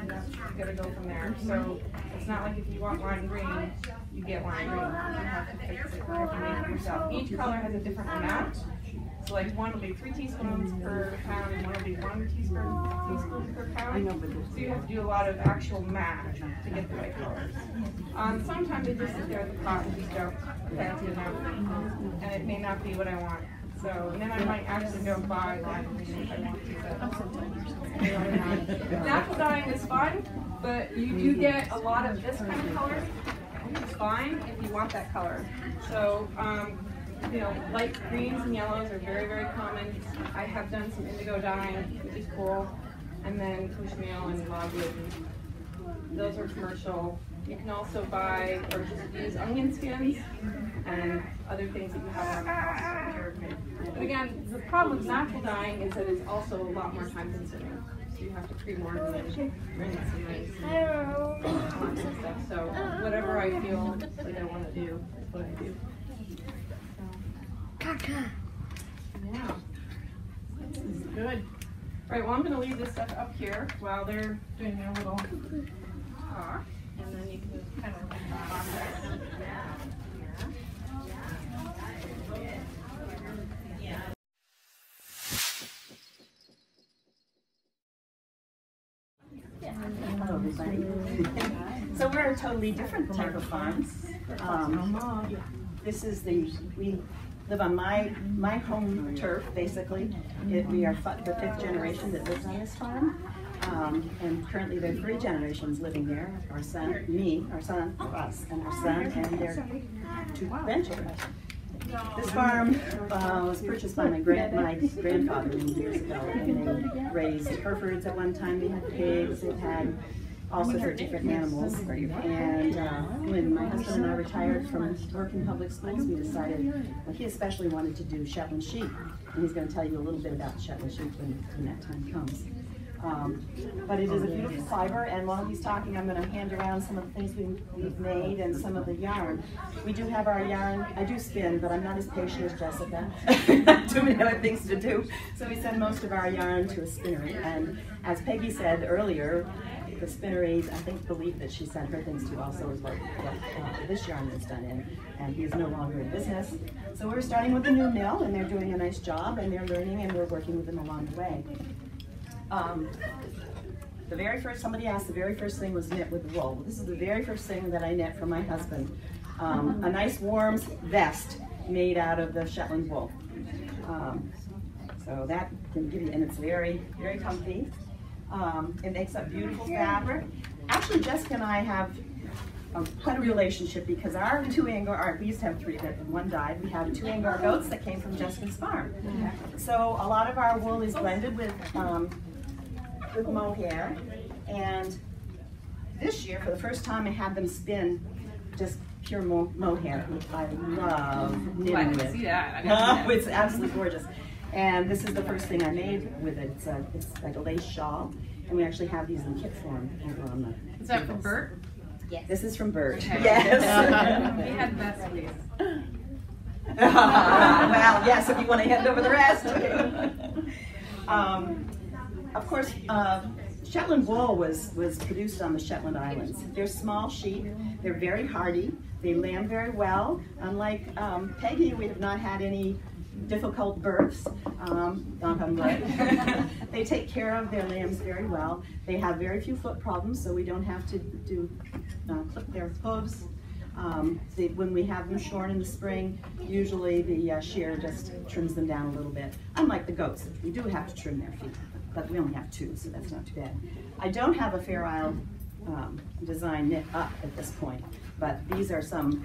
gotta go from there. So it's not like if you want lime green, you get lime green. You have to fix it, you have to make it yourself. Each color has a different amount. So like one will be 3 teaspoons per pound and one will be 1 teaspoon per pound. So you have to do a lot of actual math to get the right colors. Sometimes they just sit there at the pot and just go, fancy enough, and it may not be what I want. So and then I might actually go buy lime green if I want to. Natural dyeing is fun, but you do get a lot of this kind of color, which is fine if you want that color. So light greens and yellows are very, very common. I have done some indigo dyeing, which is cool, and then cochineal and logwood. Those are commercial. You can also buy or just use onion skins and other things that you have around the house. But again, the problem with natural dyeing is that it's also a lot more time consuming. So you have to pre-warm and rinse and rinse and stuff. So whatever I feel like I want to do is what I do. Yeah. This is good. All right, well, I'm going to leave this stuff up here while they're doing their little talk, and then you can kind of process. Hello, everybody. So we're a totally different type of farm. This is we live on my home turf, basically. We are the 5th generation that lives on this farm. And currently there are 3 generations living here. Our son, us, and our son, and their 2 grandchildren. This farm was purchased by my grandfather many years ago, and they raised Herefords at one time. They had pigs, they had all sorts of different animals. And when my husband and I retired from working public schools, we decided, well, he especially wanted to do Shetland sheep, and he's going to tell you a little bit about Shetland sheep when that time comes. But it is a beautiful fiber, and while he's talking, I'm going to hand around some of the things we've made and some of the yarn. We do have our yarn. I do spin, but I'm not as patient as Jessica. Too many other things to do. So we send most of our yarn to a spinnery. And as Peggy said earlier, the spinneries, I think, believe that she sent her things to also is what this yarn is done in. And he is no longer in business. So we're starting with a new mill, and they're doing a nice job, and they're learning, and we're working with them along the way. The very first, somebody asked, the very first thing was knit with wool. This is the very first thing that I knit for my husband. A nice warm vest made out of the Shetland wool. So that can give you, and it's very, very comfy. It makes up beautiful fabric. Actually, Jessica and I have quite a relationship because our 2 Angora, we used to have 3, but 1 died. We have 2 Angora goats that came from Jessica's farm. So a lot of our wool is blended with mohair, and this year, for the first time, I had them spin just pure mohair. I love knitting I with. can see that. I can see It's absolutely gorgeous. And this is the first thing I made with it. It's like a lace shawl, and we actually have these in kit form over on the. Is that from Bert? Yes. This is from Bert. Okay. Yes. He had the best piece. Well, yes, if you want to hand over the rest. Of course, Shetland wool was produced on the Shetland Islands. They're small sheep. They're very hardy. They lamb very well. Unlike Peggy, we have not had any difficult births, knock on wood. They take care of their lambs very well. They have very few foot problems, so we don't have to clip their hooves. When we have them shorn in the spring, usually the shear just trims them down a little bit. Unlike the goats, we do have to trim their feet, but we only have 2, so that's not too bad. I don't have a Fair Isle design knit up at this point, but these are some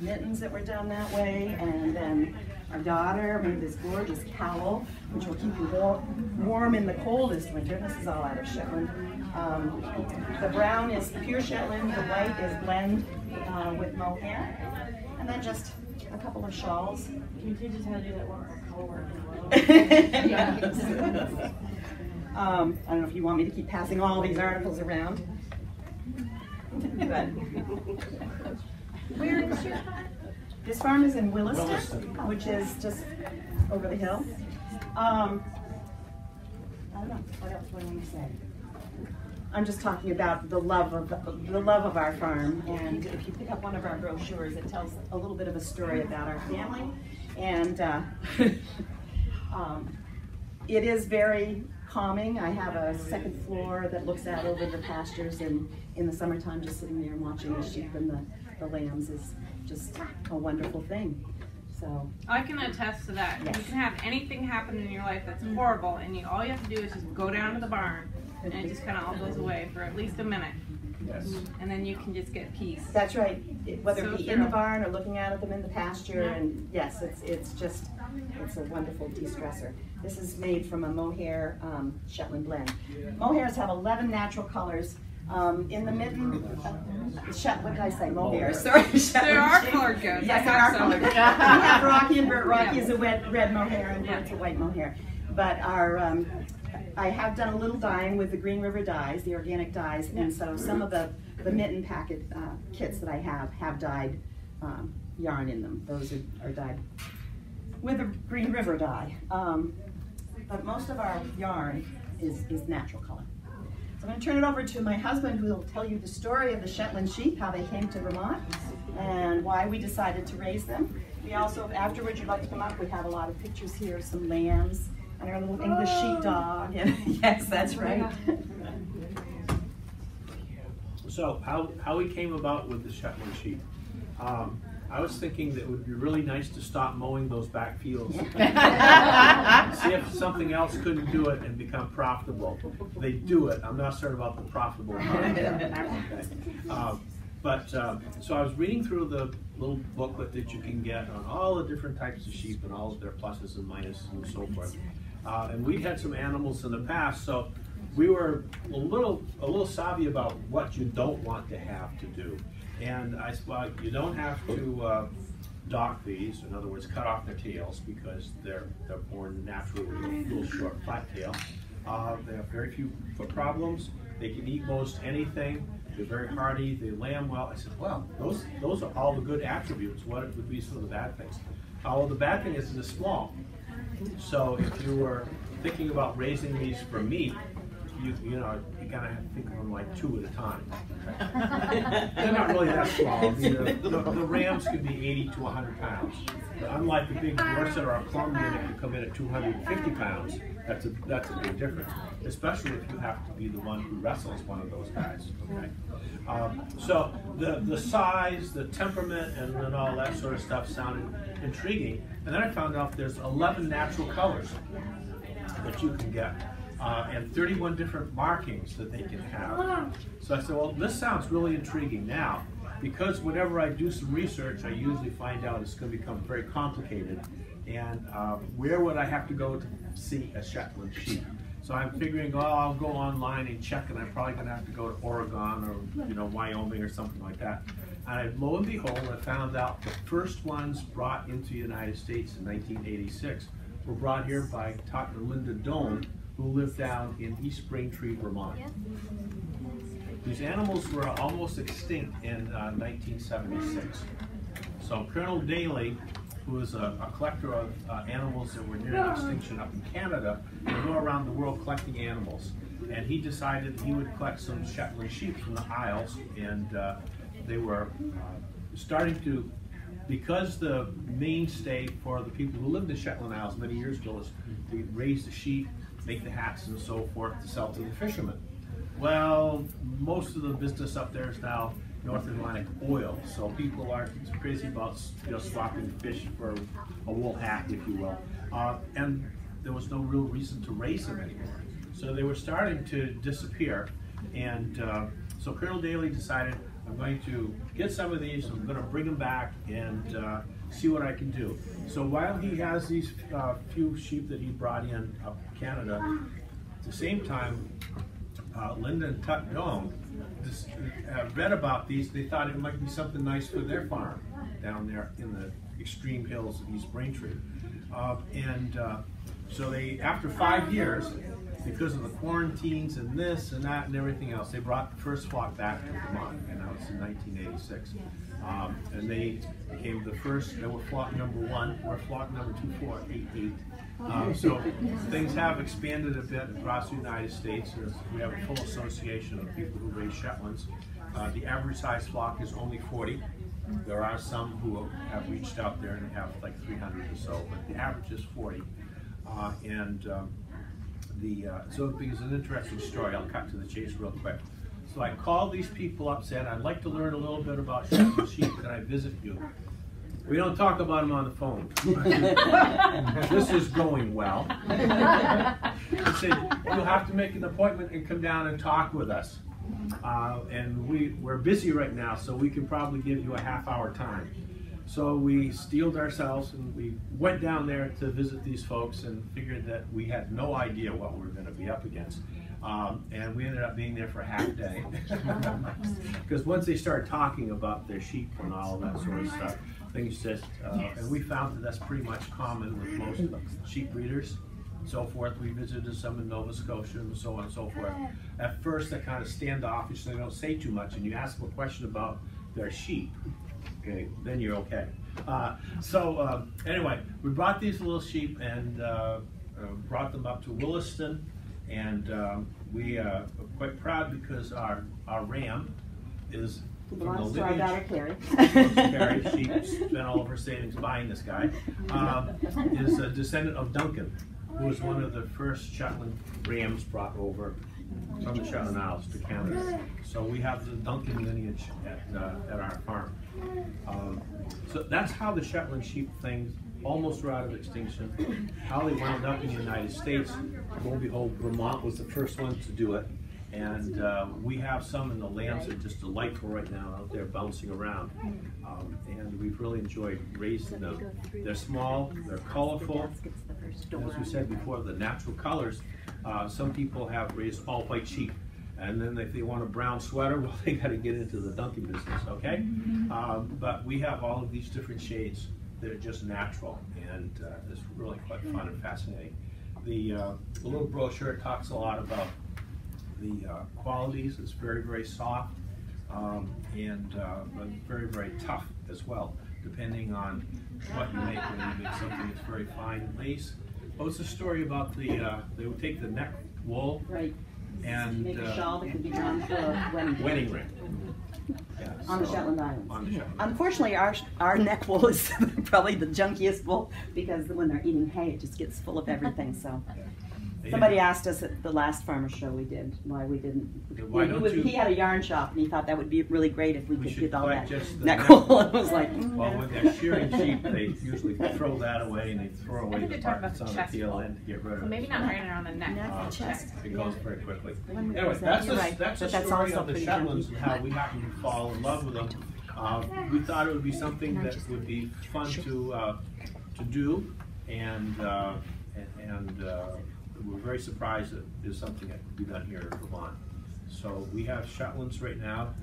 mittens that were done that way, and then our daughter made this gorgeous cowl, which will keep you warm in the coldest winter. This is all out of Shetland. The brown is pure Shetland, the white is blend with mohair, and then just a couple of shawls. Can you teach us how to do that one color? I don't know if you want me to keep passing all these articles around. But Where is your farm? this farm is in Williston, which is just over the hill. I don't know, what else do I want to say? I'm just talking about the love of our farm, and if you pick up one of our brochures, it tells a little bit of a story about our family, and it is very calming. I have a second floor that looks out over the pastures, and in the summertime, just sitting there and watching the sheep and the lambs is just a wonderful thing. So I can attest to that. Yes. You can have anything happen in your life that's horrible, and all you have to do is just go down to the barn, and it just kind of all goes away for at least a minute. Yes. And then you can just get peace. that's right. Whether So it be true. in the barn or looking out at them in the pasture, and yes, it's a wonderful de-stressor. This is made from a mohair Shetland blend. Mohairs have 11 natural colors. In the mitten, what did I say? Mohair. Sorry, Shetland. There are sheep. colored goats. Yes, I there have are some. colored. We have Rocky and Bert. Rocky Yeah. is a red mohair, and Bert's a white mohair. But our I have done a little dyeing with the Green River dyes, the organic dyes, and so some of the mitten packet kits that I have dyed yarn in them. Those are dyed with the Green River dye. But most of our yarn is natural color. So I'm going to turn it over to my husband, who will tell you the story of the Shetland sheep, how they came to Vermont, and why we decided to raise them. We also, afterwards, you'd like to come up, we have a lot of pictures here, some lambs, and our little English sheepdog. And yes, that's right. So how we came about with the Shetland sheep. I was thinking that it would be really nice to stop mowing those back fields. See if something else couldn't do it and become profitable. They do it. I'm not certain about the profitable part. Okay. So I was reading through the little booklet that you can get on all the different types of sheep and all of their pluses and minuses and so forth. And we had some animals in the past, so we were a little savvy about what you don't want to have to do. And I said, well, you don't have to dock these, in other words, cut off their tails, because they're born naturally with a little short flat tail. They have very few foot problems. They can eat most anything. They're very hardy. They lamb well. I said, well, those are all the good attributes. What would be some of the bad things? Well, the bad thing is they're small. So if you were thinking about raising these for meat, you gotta have to think of them like 2 at a time. They're not really that small. The rams could be 80 to 100 pounds. But unlike the big Dorset or a Colombian that can come in at 250 pounds, that's a big difference. Especially if you have to be the one who wrestles one of those guys. Okay. So the size, the temperament, and all that sort of stuff sounded intriguing. And then I found out there's 11 natural colors that you can get. And 31 different markings that they can have. So I said, well, this sounds really intriguing now, because whenever I do some research, I usually find out it's going to become very complicated. And where would I have to go to see a Shetland sheep? So I'm figuring, oh, I'll go online and check, and I'm probably going to have to go to Oregon or Wyoming or something like that. And lo and behold, I found out the first ones brought into the United States in 1986 were brought here by Dr. Linda Doan, who lived down in East Braintree, Vermont. These animals were almost extinct in 1976. So Colonel Daly, who was a collector of animals that were near extinction up in Canada, would go around the world collecting animals. And he decided he would collect some Shetland sheep from the Isles, and they were starting to, because the mainstay for the people who lived in the Shetland Isles many years ago was to raise the sheep, make the hats and so forth to sell to the fishermen. Well, most of the business up there is now North Atlantic oil, so people aren't crazy about swapping fish for a wool hat, if you will. And there was no real reason to raise them anymore. So they were starting to disappear, and so Colonel Daly decided, I'm going to get some of these, I'm going to bring them back and see what I can do. So while he has these few sheep that he brought in up Canada, at the same time, Linda and Tut Doan read about these. They thought it might be something nice for their farm down there in the extreme hills of East Braintree. So they, after 5 years, because of the quarantines and this and that and everything else, they brought the first flock back to Vermont, and that was in 1986. And they became the first, they were flock number 1, we're flock number 2488. So things have expanded a bit across the United States. We have a full association of people who raise Shetlands. The average size flock is only 40. There are some who have reached out there and have like 300 or so, but the average is 40. So it's an interesting story. I'll cut to the chase real quick. So I called these people up, said, I'd like to learn a little bit about Shetland sheep. Can I visit you? We don't talk about them on the phone. This is going well. He said, you'll have to make an appointment and come down and talk with us. And we're busy right now, so we can probably give you a half-hour time. So we steeled ourselves and we went down there to visit these folks and figured that we had no idea what we were going to be up against. And we ended up being there for a half day. Because once they started talking about their sheep and all of that sort of stuff, things just, and we found that that's pretty much common with most sheep breeders. So forth. We visited some in Nova Scotia and so on and so forth. At first, they're kind of standoffish, they don't say too much, and you ask them a question about their sheep, okay, then you're okay. Anyway, we brought these little sheep and brought them up to Williston, and we are quite proud because our ram is from the lineage. Carrie, she spent all of her savings buying this guy, is a descendant of Duncan, who was one of the first Shetland rams brought over from the Shetland Isles to Canada. So we have the Duncan lineage at our farm. So that's how the Shetland sheep thing almost were out of extinction, how they wound up in the United States. Lo and behold, Vermont was the first one to do it. And we have some in the lambs that are just delightful right now out there bouncing around. And we've really enjoyed raising them. They're small, they're colorful. And as we said before, the natural colors, some people have raised all white sheep. And then if they want a brown sweater, well, they got to get into the Duncan business, okay? But we have all of these different shades that are just natural, and it's really quite fun and fascinating. The little brochure talks a lot about the qualities. It's very, very soft and but very, very tough as well, depending on what you make. When you make something that's very fine lace. Well, it's a story about they would take the neck wool, right, and make a shawl that could be drawn for a wedding ring. Yeah, on the Shetland Islands. On the Shetland. Unfortunately, our neck wool is probably the junkiest wool because when they're eating hay, it just gets full of everything. So. Somebody asked us at the last farmer show we did why we didn't. He had a yarn shop and he thought that would be really great if we could get all that neck wool. It was like, well, when they're shearing sheep, they usually throw that away and they throw away the part that's on the tail end to get rid of it. So maybe not right around the neck. Chest. It goes very quickly. Anyway, that's the story of the Shetlands and how we happened to fall in love with them. We thought it would be something that would be fun to do, and we're very surprised that there's something that could be done here in Vermont. So we have Shetlands right now.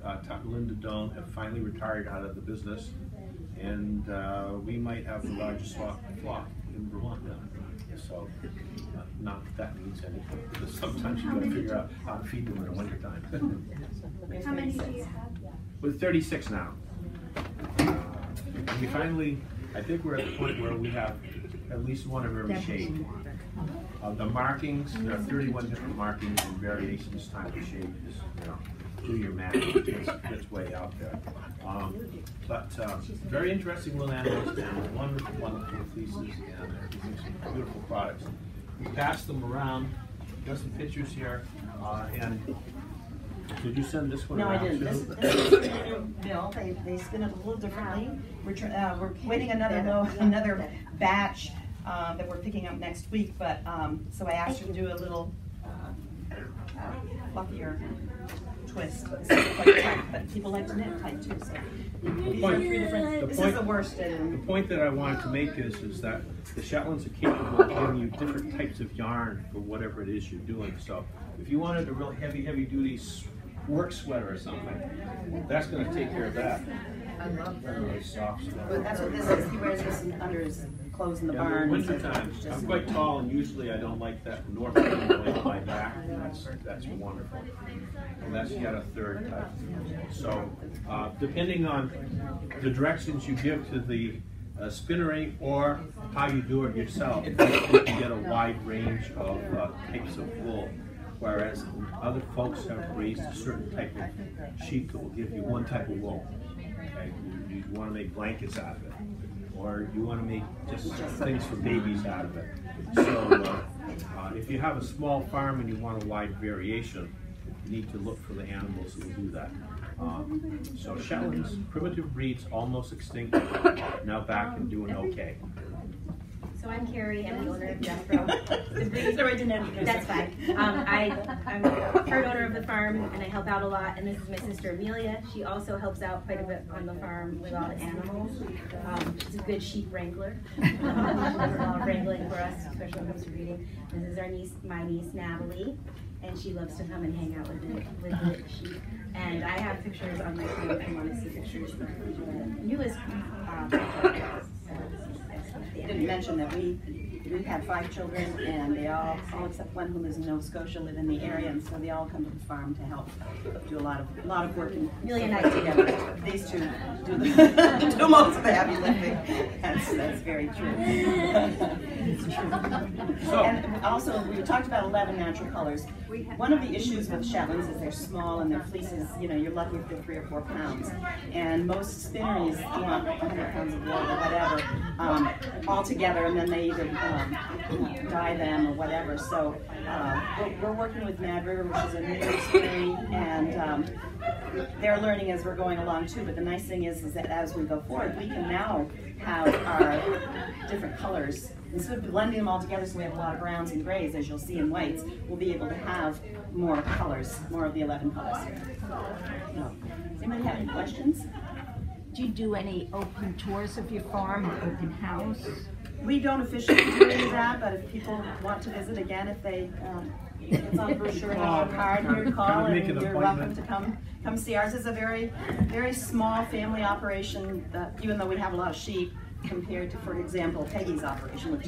Linda Doan have finally retired out of the business, and we might have the largest flock in Vermont now. So not that that means anything, because sometimes you got to figure out how to feed them in the wintertime. How many do you have? We're 36 now. And we finally, I think we're at the point where we have at least one of every shade. The markings, there are 31 different markings and variations time of shade. Just, you know, do your math, it's way out there. But very interesting little animals, and wonderful, wonderful fleeces, and they're using some beautiful products. We passed them around, got some pictures here, and did you send this one No, around? I didn't. This is a new bill. They spin it a little differently. We're waiting another batch that we're picking up next week, but so I asked her to do a little fluffier twist. This is quite tight, but people like to knit tight too. So these are three different. This is the worst. The point that I wanted to make is that the Shetlands are capable of giving you different types of yarn for whatever it is you're doing. So if you wanted a real heavy duty work sweater or something, that's going to take care of that. I love that. Really soft stuff. But that's what this is. He wears this under his clothes in the barn. Winter time. I'm quite tall, and usually I don't like that north wind blowing on my back. And that's wonderful. And that's yet a third type. So depending on the directions you give to the spinnery or how you do it yourself, you can get a wide range of types of wool. Whereas other folks have raised a certain type of sheep that will give you one type of wool. Okay? You want to make blankets out of it, or you want to make just things for babies out of it. So if you have a small farm and you want a wide variation, you need to look for the animals that will do that. So Shetlands, primitive breeds, almost extinct, now back and doing okay. So I'm Carrie, I'm the owner of Jethro. That's fine. I'm third owner of the farm, and I help out a lot. And this is my sister Amelia. She also helps out quite a bit on the farm with all the animals. She's a good sheep wrangler. Does a lot of wrangling for us, especially when it comes to breeding. This is my niece Natalie, and she loves to come and hang out with the sheep. And I have pictures on my phone if you want to see pictures of the newest. I didn't mention that we have 5 children, and they all except one who lives in Nova Scotia live in the area, and so they all come to the farm to help do a lot of work. And Amelia and I together. These two do most of the heavy lifting. That's very true. And also, we talked about 11 natural colors. One of the issues with Shetlands is they're small and their fleeces, you know, you're lucky if they're 3 or 4 pounds. And most spinneries want 100 pounds of wool or whatever all together, and then they either dye them or whatever. So we're working with Mad River, which is a new spinnery, and they're learning as we're going along too. But the nice thing is that as we go forward, we can now have our different colors. Instead of blending them all together, so we have a lot of browns and grays, as you'll see in whites, we'll be able to have more colors, more of the 11 colors. No. Does anybody have any questions? Do you do any open tours of your farm, open house? We don't officially do any of that, but if people want to visit again, if they, it's on the brochure and on the card here to call, and you're welcome to come see. Ours is a very, very small family operation, even though we have a lot of sheep, compared to, for example, Peggy's operation, which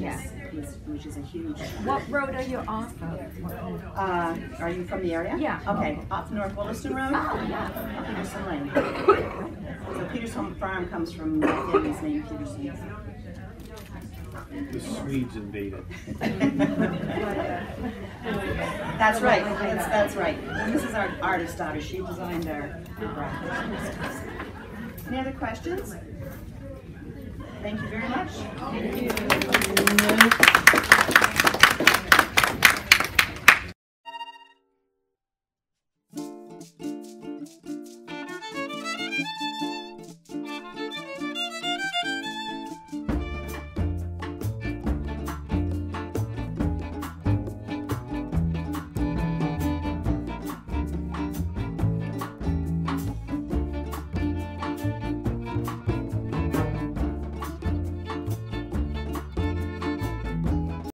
is a huge. What road are you off of? Are you from the area? Yeah. Okay, off North Williston Road? Oh, yeah. Peterson Lane. So Peterson Farm comes from the family's name, Peterson. The Swedes invaded. That's right. That's right. And this is our artist daughter. She designed our graphics. Any other questions? Thank you very much. Thank you.